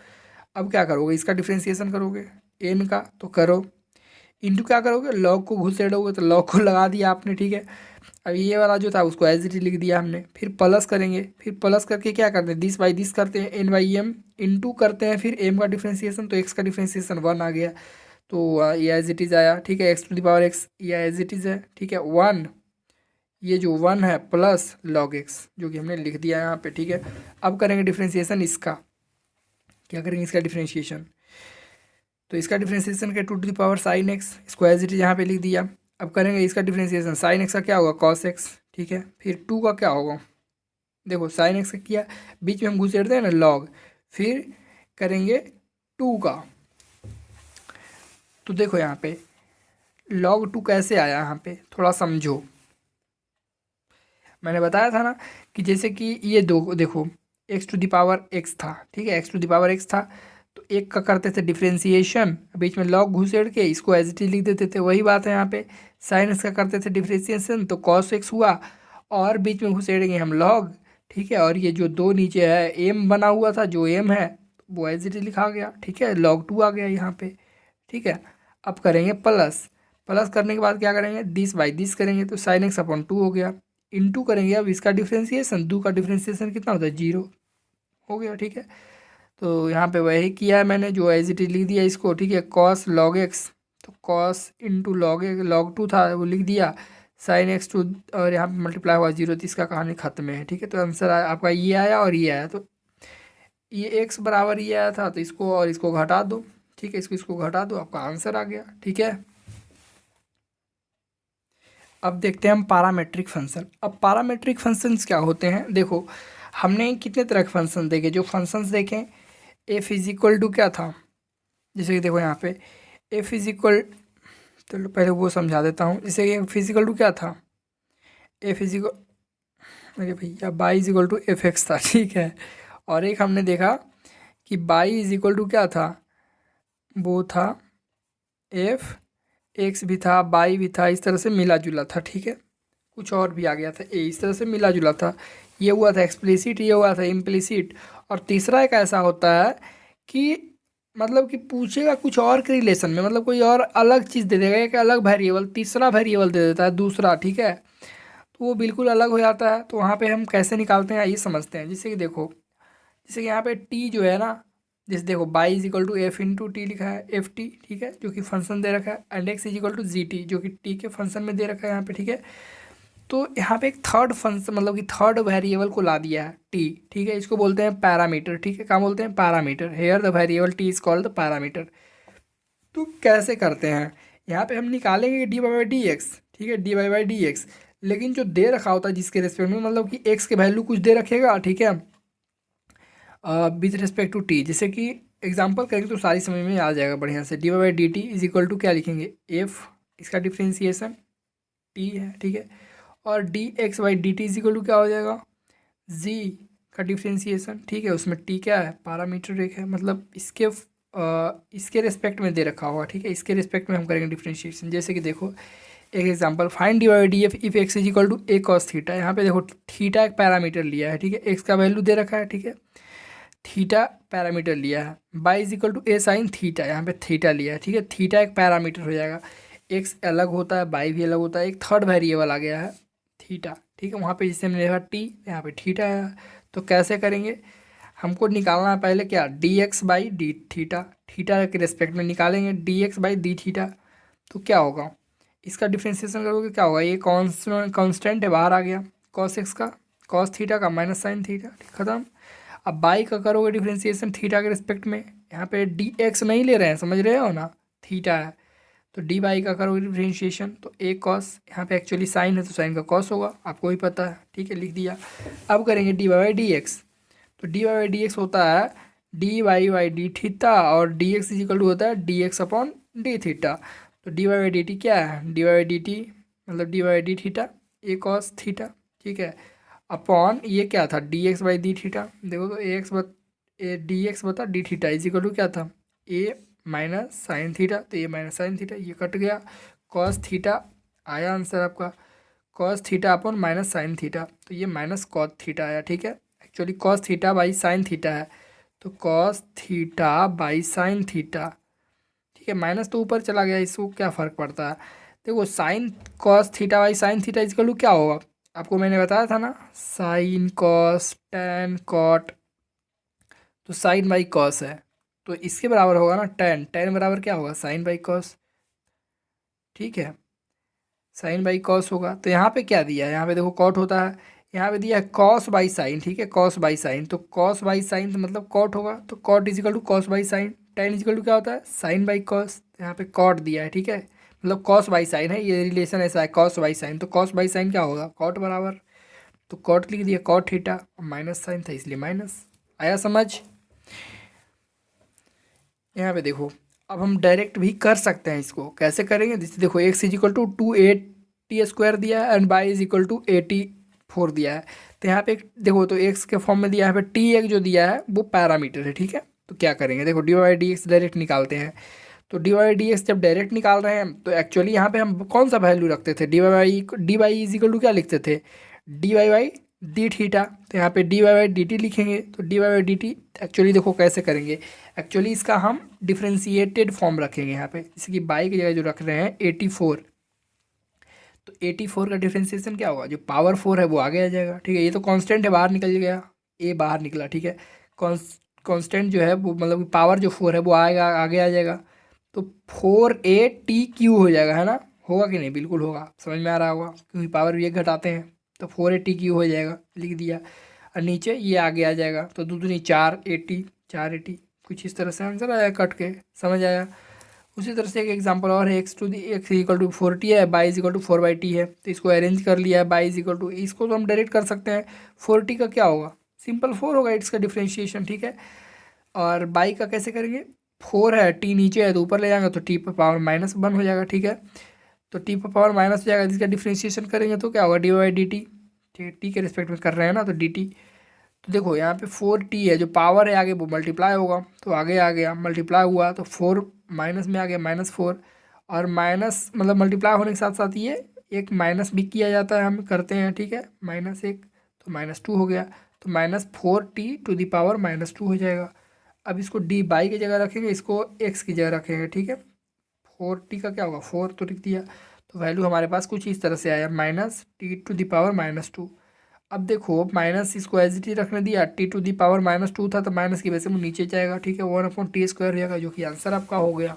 अब क्या करोगे, इसका डिफ्रेंसिएशन करोगे एन का, तो करो, इंटू क्या करोगे, लॉग को घुसेड़ोगे, तो लॉग को लगा दिया आपने, ठीक है। अब ये वाला जो था उसको एज इट इज लिख दिया हमने, फिर प्लस करेंगे, फिर प्लस करके क्या करते हैं, दिस बाई दिस करते हैं, एन बाई एम इंटू करते हैं फिर एम का डिफ्रेंसिएशन, तो एक्स का डिफ्रेंसिएशन 1 आ गया, तो ये एज इट इज़ आया, ठीक है। X to the power x ये एज इट इज़ है, ठीक है। 1 ये जो 1 है प्लस लॉग एक्स जो कि हमने लिख दिया यहाँ पे, ठीक है। अब करेंगे डिफ्रेंशिएशन इसका, क्या करेंगे इसका डिफ्रेंशिएशन। तो इसका डिफ्रेंशिएशन के two to the power sine x, इसको एज इट इज यहाँ पे लिख दिया। अब करेंगे इसका डिफ्रेंशिएशन, साइन एक्स का क्या होगा कॉस एक्स, ठीक है। फिर 2 का क्या होगा, देखो साइन एक्स का किया, बीच में हम घुसेड़ते हैं ना लॉग, फिर करेंगे 2 का। तो देखो यहाँ पे log 2 कैसे आया, यहाँ पे थोड़ा समझो। मैंने बताया था ना कि जैसे कि ये दो देखो x to the power x था, ठीक है। X to the power x था तो एक का करते थे डिफ्रेंशिएशन, बीच में लॉग घुसेड़ के इसको एज इट इज लिख देते थे, वही बात है यहाँ पे। साइन एक्स का करते थे डिफ्रेंशिएशन तो कॉस एक्स हुआ, और बीच में घुसेड़ेंगे हम लॉग, ठीक है। और ये जो दो नीचे है एम बना हुआ था, जो एम है वो एज इट इज लिखा गया, ठीक है। log 2 आ गया यहाँ पे, ठीक है। अब करेंगे प्लस, प्लस करने के बाद क्या करेंगे, दिस बाई दिस करेंगे तो साइन एक्स अपॉन 2 हो गया। इनटू करेंगे अब इसका डिफ्रेंशिएशन, 2 का डिफ्रेंशिएशन कितना होता है 0 हो गया, ठीक है। तो यहाँ पे वही किया है मैंने, जो एज इट इज लिख दिया इसको, ठीक है। कॉस लॉग एक्स, तो कॉस इंटू log 2 था वो लिख दिया, साइन एक्स टू, और यहाँ पे मल्टीप्लाई हुआ 0, तो इसका कहानी खत्म है, ठीक है। तो आंसर आपका ये आया और ये आया, तो ये एक्स बराबर ये आया था, तो इसको और इसको घटा दो, ठीक है। इसको घटा दो, आपका आंसर आ गया, ठीक है। अब देखते हैं हम पैरामीट्रिक फंक्शन। अब पैरामीट्रिक फंक्शंस क्या होते हैं, देखो हमने कितने तरह के फंक्शन देखे, जो फंक्शंस देखें एफ इज इक्वल टू क्या था, जैसे कि देखो यहाँ पे एफ इज इक्वल, चलो पहले वो समझा देता हूँ। जैसे कि एफ इज इक्वल टू क्या था, एफ इज इक्वल, अरे भैया y is equal to F x था, ठीक है। और एक हमने देखा कि बाई इज इक्वल टू क्या था, वो था एफ एक्स भी था, बाई भी था, इस तरह से मिला जुला था, ठीक है। कुछ और भी आ गया था ए, इस तरह से मिला जुला था। ये हुआ था एक्सप्लिसिट, ये हुआ था इम्प्लिसिट। और तीसरा एक ऐसा होता है कि मतलब कि पूछेगा कुछ और के रिलेशन में, मतलब कोई और अलग चीज़ दे देगा, एक अलग वेरिएबल, तीसरा वेरिएबल दे देता है दूसरा, ठीक है। तो वो बिल्कुल अलग हो जाता है। तो वहाँ पे हम कैसे निकालते हैं ये समझते हैं। जैसे कि देखो, जैसे कि यहाँ पे टी जो है ना, जैसे देखो y is equal to f into t लिखा है, एफ टी, ठीक है, जो कि फंक्शन दे रखा है, and x is equal to g t, जो कि टी के फंक्शन में दे रखा है यहाँ पे, ठीक है। तो यहाँ पे एक थर्ड फंक्शन, मतलब कि थर्ड वेरिएबल को ला दिया है टी, ठीक है। इसको बोलते हैं पैरामीटर, ठीक है। क्या बोलते हैं, parameter. Here the variable t is called the parameter. तो कैसे करते हैं, यहाँ पे हम निकालेंगे d Y by D x, ठीक है, D Y by D x. लेकिन जो दे रखा होता है जिसके रेस्पेक्ट में, मतलब कि एक्स के वैल्यू कुछ दे रखेगा, ठीक है, विथ रिस्पेक्ट टू टी। जैसे कि एग्जांपल करेंगे तो सारी समझ में आ जाएगा बढ़िया से। D Y by d t is equal to क्या लिखेंगे, एफ, इसका डिफ्रेंसिएशन टी है, ठीक है। और d x by d t is equal to क्या हो जाएगा, जी का डिफ्रेंसिएशन, ठीक है। उसमें टी क्या है, पैरामीटर एक है, मतलब इसके रिस्पेक्ट में दे रखा होगा, ठीक है। इसके रिस्पेक्ट में हम करेंगे डिफ्रेंशिएशन। जैसे कि देखो एक example, find d by d f if x is equal to a cos theta. यहाँ पे देखो थीटा एक पैरामीटर लिया है, ठीक है, एक्स का वैल्यू दे रखा है, ठीक है, थीटा पैरामीटर लिया है। Y is equal to a sine theta, यहाँ पे थीटा लिया है, ठीक है। थीटा एक पैरामीटर हो जाएगा, एक्स अलग होता है, बाई भी अलग होता है, एक थर्ड वेरिएबल आ गया है थीटा, ठीक है। वहाँ पे जिससे हमने देखा टी, यहाँ पे थीटा है। तो कैसे करेंगे, हमको निकालना है पहले क्या, D x by d theta, theta के रिस्पेक्ट में निकालेंगे D x by d theta. तो क्या होगा, इसका डिफ्रेंशिएशन करोगे क्या होगा, ये कांस्टेंट है बाहर आ गया, कॉस एक्स का, कॉस थीटा का माइनस साइन थीटा, खत्म। अब बाई का करोगे डिफ्रेंशिएशन थीटा के रिस्पेक्ट में, यहाँ पे डी एक्स नहीं ले रहे हैं, समझ रहे हो ना, थीटा है। तो डी बाई का करोगे डिफ्रेंशिएशन तो ए कॉस, यहाँ पे एक्चुअली साइन है तो साइन का कॉस होगा, आपको ही पता है, ठीक है, लिख दिया। अब करेंगे d Y by D x, तो d Y by D x होता है D Y by d theta, और d x is equal to होता है d x upon d theta. तो d Y by d t क्या है, D Y by d t मतलब d Y by d theta a cos theta, ठीक है, upon ये क्या था d x by d theta. देखो तो ए एक्स ए डी एक्स बता d theta is equal to क्या था, ए माइनस साइन थीटा, तो ए माइनस साइन थीटा, ये कट गया, कॉस थीटा आया आंसर आपका, cos theta upon minus sine theta, तो ये माइनस कॉस थीटा आया, ठीक है। Actually cos theta by sine theta है, तो cos theta by sine theta, ठीक है। माइनस तो ऊपर चला गया, इसको क्या फ़र्क पड़ता है। देखो sine cos theta by sine theta is equal to क्या होगा, आपको मैंने बताया था ना, साइन कॉस टैन कॉट, तो साइन बाई कॉस है, तो इसके बराबर होगा ना टेन, टेन बराबर क्या होगा साइन बाई कॉस, ठीक है, साइन बाई कॉस होगा। तो यहाँ पे क्या दिया है, यहाँ पे देखो कॉट होता है, यहाँ पे दिया है कॉस बाई साइन, ठीक है, कॉस बाई साइन, तो कॉस बाई साइन तो मतलब कॉट होगा, तो cot is equal to cos by sine, tan is equal to क्या होता है साइन बाई कॉस, यहाँ पे कॉट दिया है, ठीक है, मतलब कॉस बाई साइन है, ये रिलेशन ऐसा है कॉस बाई साइन, तो कॉस बाई साइन क्या होगा कॉट बराबर, तो कॉट लिख दिया कॉट थीटा, माइनस साइन था इसलिए माइनस, आया समझ। यहाँ पे देखो अब हम डायरेक्ट भी कर सकते हैं, इसको कैसे करेंगे, जैसे देखो x is equal to 280 square दिया है and y is equal to 84 दिया है, तो यहाँ पे देखो तो एक्स के फॉर्म में दिया है, यहाँ पे टी एक जो दिया है वो पैरामीटर है, ठीक है, तो क्या करेंगे देखो d y d x direct निकालते हैं, तो डी वाई डी एक्स जब डायरेक्ट निकाल रहे हैं तो एक्चुअली यहाँ पे हम कौन सा वैल्यू रखते थे, d y is equal to क्या लिखते थे d Y by d theta, तो यहाँ पे d Y by d t लिखेंगे, तो d Y by d t actually देखो कैसे करेंगे, एक्चुअली इसका हम डिफ्रेंशिएटेड फॉर्म रखेंगे यहाँ पे, जैसे कि बाई की जगह जो रख रहे हैं 84, तो 84 का डिफ्रेंशिएशन क्या होगा, जो पावर 4 है वो आगे आ जाएगा, ठीक है, ये तो कांस्टेंट है बाहर निकल गया, ए बाहर निकला, ठीक है, कांस्टेंट जो है वो मतलब पावर जो 4 है वो आएगा आगे आ जाएगा, तो 4a t क्यू हो जाएगा, है ना, होगा कि नहीं, बिल्कुल होगा, समझ में आ रहा होगा, क्योंकि पावर भी एक घटाते हैं, तो 4a t क्यू हो जाएगा, लिख दिया, और नीचे ये आगे आ जाएगा, तो दो दूनी 4 कुछ इस तरह से आंसर आया कट के, समझ आया। उसी तरह से एक एग्जांपल और है, एक्स इक्वल टू 4t है, y is equal to 4/t है, तो इसको अरेंज कर लिया है, बाई इज इक्वल टू, इसको तो हम डायरेक्ट कर सकते हैं, 4t का क्या होगा सिंपल 4 होगा इसका डिफ्रेंशिएशन, ठीक है, और बाई का कैसे करेंगे, 4 है टी नीचे है तो ऊपर ले जाएंगे तो टी पर पावर -1 हो जाएगा, ठीक है, तो टी पर पावर माइनस हो जाएगा, इसका डिफ्रेंशिएशन करेंगे तो क्या होगा डी बाई डी टी, ठीक है, टी के रिस्पेक्ट में कर रहे हैं ना तो डी टी, तो देखो यहाँ पे 4t है, जो पावर है आगे वो मल्टीप्लाई होगा, तो आगे आ गया मल्टीप्लाई हुआ, तो 4 माइनस में आ गया -4, और माइनस मतलब मल्टीप्लाई होने के साथ साथ ये एक माइनस भी किया जाता है, हम करते हैं, ठीक है, -1 तो -2 हो गया, तो -4t टू द पावर -2 हो जाएगा। अब इसको डी बाई की जगह रखेंगे, इसको एक्स की जगह रखेंगे, ठीक है, 4t का क्या होगा 4 तो लिख दिया, तो वैल्यू हमारे पास कुछ इस तरह से आया -t टू द पावर -2। अब देखो माइनस इसको एज इट इज रखने दिया, टी टू दी पावर -2 था, तो माइनस की वजह से वो नीचे जाएगा, ठीक है, 1/t² हो जाएगा, जो कि आंसर आपका हो गया।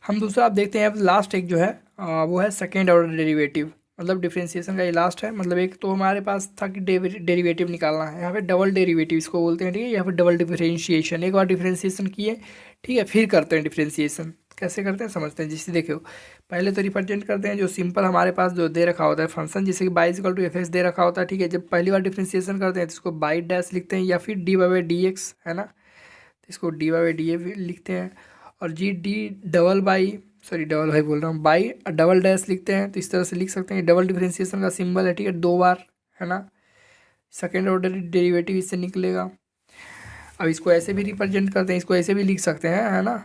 हम दूसरा आप देखते हैं, अब लास्ट एक जो है वो है सेकेंड ऑर्डर डेरिवेटिव, मतलब डिफ्रेंशिएशन का ये लास्ट है, मतलब एक तो हमारे पास था कि डेरिवेटिव निकालना है, यहाँ पे डबल डेरिवेटिव इसको बोलते हैं, ठीक है, यहाँ पे डबल डिफ्रेंशिएशन, एक बार डिफ्रेंशिएशन किए, ठीक है, फिर करते हैं डिफ्रेंशिएशन, कैसे करते हैं समझते हैं, जिससे देखो पहले तो रिप्रेजेंट करते हैं जो सिंपल हमारे पास जो दे रखा होता है फंक्शन, जैसे कि बाई इक्वल टू एफ दे रखा होता है, ठीक है, जब पहली बार डिफ्रेंशिएशन करते हैं तो इसको बाई डैश लिखते हैं, या फिर डी बाई डी एक्स, है ना, तो इसको डी बाई डी ए लिखते हैं, और G D double by sorry double by बोल रहा हूँ, बाई डबल डैश लिखते हैं, तो इस तरह से लिख सकते हैं, डबल डिफ्रेंशिएशन का सिंबल है, ठीक है, 2 बार, है ना, सेकेंड ऑर्डर डेरिवेटिव इससे निकलेगा। अब इसको ऐसे भी रिप्रेजेंट करते हैं, इसको ऐसे भी लिख सकते हैं, है ना,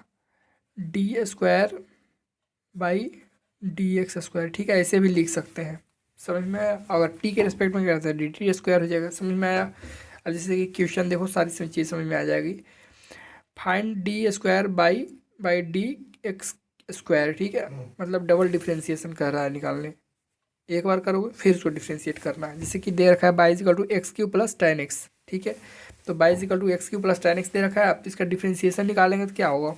d² बाई dx², ठीक है, ऐसे भी लिख सकते हैं, समझ में आया, अगर t के रिस्पेक्ट में करते हैं dt² हो जाएगा, समझ में आया। अब जैसे कि क्वेश्चन देखो सारी चीज़ समझ में आ जाएगी, फाइंड d² बाई dx², ठीक है, मतलब डबल डिफ्रेंशिएशन कर रहा है निकालने, एक बार करोगे फिर उसको डिफ्रेंशिएट करना है, जैसे कि दे रखा है y equal to x³ + tan x, ठीक है, तो y equal to x³ + tan x दे रखा है, आप इसका डिफ्रेंशिएशन निकालेंगे तो क्या होगा,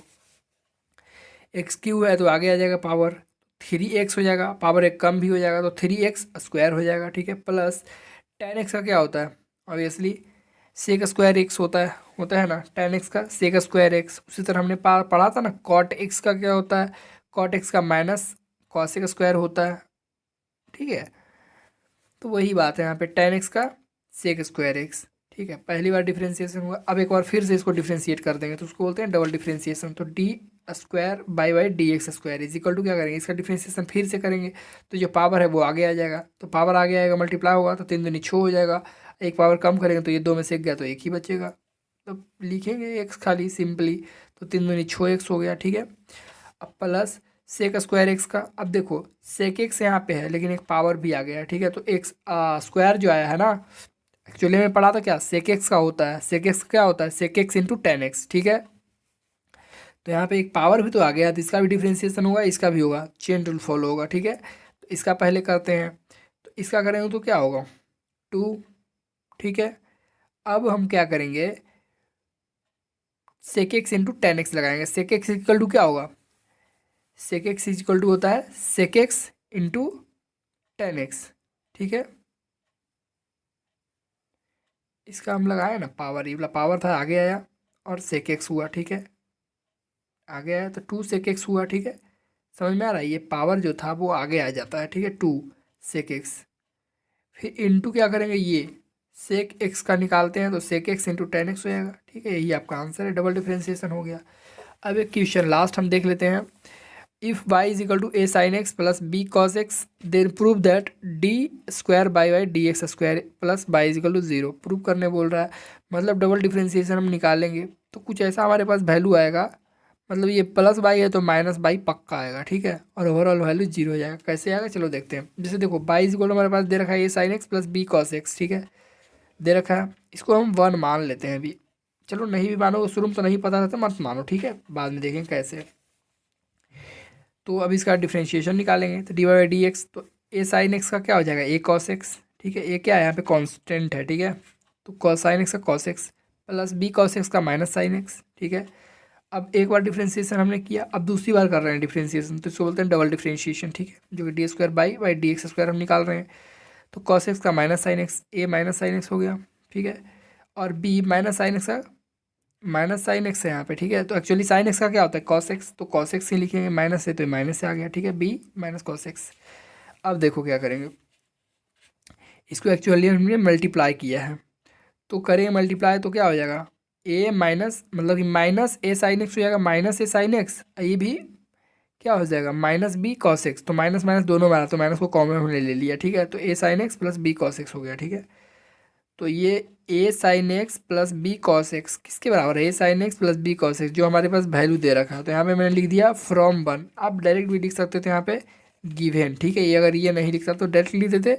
x³ है तो आगे आ जाएगा पावर 3x हो जाएगा, पावर एक कम भी हो जाएगा तो 3x² हो जाएगा, ठीक है, प्लस tan x का क्या होता है ऑब्वियसली sec² x होता है ना, tan x का sec²x, उसी तरह हमने पढ़ा था ना cot x का क्या होता है, cot x का माइनस cos² होता है, ठीक है, तो वही बात है यहाँ पे tan x का sec²x, ठीक है, पहली बार डिफ्रेंशिएशन हुआ, अब एक बार फिर से इसको डिफ्रेंशिएट कर देंगे तो उसको बोलते हैं डबल डिफ्रेंशिएशन, तो d² by dx² is equal to क्या करेंगे, इसका डिफ्रेंशिएशन फिर से करेंगे तो जो पावर है वो आगे आ जाएगा, तो पावर आगे आएगा मल्टीप्लाई होगा तो 3 दूनी 6 हो जाएगा, एक पावर कम करेंगे तो ये 2 में से एक गया तो एक ही बचेगा, तो लिखेंगे x खाली सिंपली, तो 3 दूनी 6x हो गया, ठीक है, अब प्लस sec² x का, अब देखो sec x यहाँ पे है लेकिन एक पावर भी आ गया है, ठीक है, तो x स्क्वायर जो आया है ना, एक्चुअली में पढ़ा था क्या sec x का होता है, sec x क्या होता है sec x into tan x, ठीक है, तो यहाँ पे एक पावर भी तो आ गया, तो इसका भी डिफ्रेंशिएशन होगा, इसका भी होगा, चेन रूल फॉलो होगा, ठीक है, तो इसका पहले करते हैं, तो इसका करेंगे तो क्या होगा 2, ठीक है, अब हम क्या करेंगे sec x into tan x लगाएंगे। सेक एक्स इक्वल टू क्या होगा, सेक एक्स इक्वल टू होता है sec x into tan x, ठीक है। इसका हम लगाए ना पावर, ये वाला पावर था आगे आया और सेक एक्स हुआ, ठीक है, आगे आया तो टू सेक एक्स हुआ, ठीक है। समझ में आ रहा है, ये पावर जो था वो आगे आ जाता है, ठीक है, टू सेक एक्स। फिर इंटू क्या करेंगे, ये सेक एक्स का निकालते हैं तो sec x into tan x हो जाएगा, ठीक है, यही आपका आंसर है, डबल डिफ्रेंसिएशन हो गया। अब एक क्वेश्चन लास्ट हम देख लेते हैं। If y is equal to a sine x plus b cos x then prove that d square by y d x square plus y is equal to zero. Prove करने बोल रहा है, मतलब double differentiation हम निकालेंगे तो कुछ ऐसा हमारे पास वैल्यू आएगा, मतलब ये प्लस बाई है तो माइनस बाई पक्का आएगा, ठीक है, और ओवरऑल वैल्यू जीरो हो जाएगा। कैसे आएगा चलो देखते हैं। जैसे देखो बाई इज इक्वल हमारे पास दे रखा है a sine x plus b cos x, ठीक है, दे रखा है, इसको हम वन मान लेते हैं अभी। चलो नहीं भी मानो, शुरू में तो नहीं पता था तो मत मानो, ठीक है, बाद में देखेंगे कैसे। तो अब इसका डिफ्रेंशिएशन निकालेंगे तो d Y by D x, तो ए साइन एक्स का क्या हो जाएगा ए कॉस एक्स, ठीक है, ए क्या है यहाँ पे कांस्टेंट है, ठीक है, तो कॉस साइन एक्स का cos x plus b cos x का माइनस साइन एक्स, ठीक है। अब एक बार डिफ्रेंशिएशन हमने किया, अब दूसरी बार कर रहे हैं डिफ्रेंशिएशन, तो इसको बोलते हैं डबल डिफ्रेंशिएशन, ठीक है, जो कि D square by D x square हम निकाल रहे हैं। तो कॉस एक्स का माइनस साइन एक्स, ए माइनस साइन एक्स हो गया, ठीक है, और बी माइनस साइन एक्स का माइनस साइन एक्स है यहाँ पे, ठीक है, तो एक्चुअली साइन एक्स का क्या होता है कॉस एक्स, तो कॉस एक्स ही लिखेंगे, माइनस है तो माइनस से आ गया, ठीक है, बी माइनस कॉस एक्स। अब देखो क्या करेंगे, इसको एक्चुअली हमने मल्टीप्लाई किया है, तो करेंगे मल्टीप्लाई तो क्या हो जाएगा ए माइनस, मतलब कि माइनस ए साइन एक्स हो जाएगा, माइनस ए साइन एक्स, ये भी क्या हो जाएगा माइनस बी कॉस एक्स, तो माइनस माइनस दोनों में आ, तो माइनस को कॉमन हमने ले लिया, ठीक है, तो a sine x plus b cos x हो गया, ठीक है। तो ये a sine x plus b cos x किसके बराबर है, a sine x plus b cos x, जो हमारे पास वैल्यू दे रखा है, तो यहाँ पे मैंने लिख दिया फ्रॉम वन। आप डायरेक्ट भी लिख सकते थे यहाँ पे गिवन, ठीक है, ये अगर ये नहीं लिख सकते तो डायरेक्ट लिख देते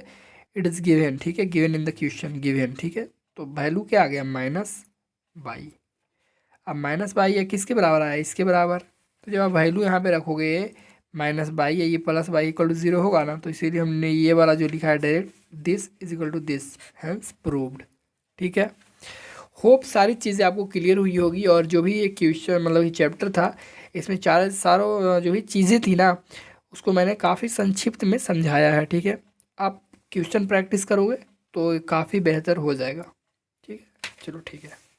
इट इज़ गिवन, ठीक है, given in the question given, ठीक है। तो वैल्यू क्या आ गया माइनस बाई। अब माइनस बाई है किसके बराबर आया, इसके बराबर, तो जब आप वैल्यू यहाँ पे रखोगे माइनस बाई है, ये plus y equal to zero होगा ना, तो इसीलिए हमने ये वाला जो लिखा है direct this is equal to this, hence proved, ठीक है। होप सारी चीज़ें आपको क्लियर हुई होगी, और जो भी ये क्वेश्चन मतलब ये चैप्टर था इसमें सारों जो भी चीज़ें थी ना उसको मैंने काफ़ी संक्षिप्त में समझाया है, ठीक है। आप क्वेश्चन प्रैक्टिस करोगे तो काफ़ी बेहतर हो जाएगा, ठीक है, चलो ठीक है।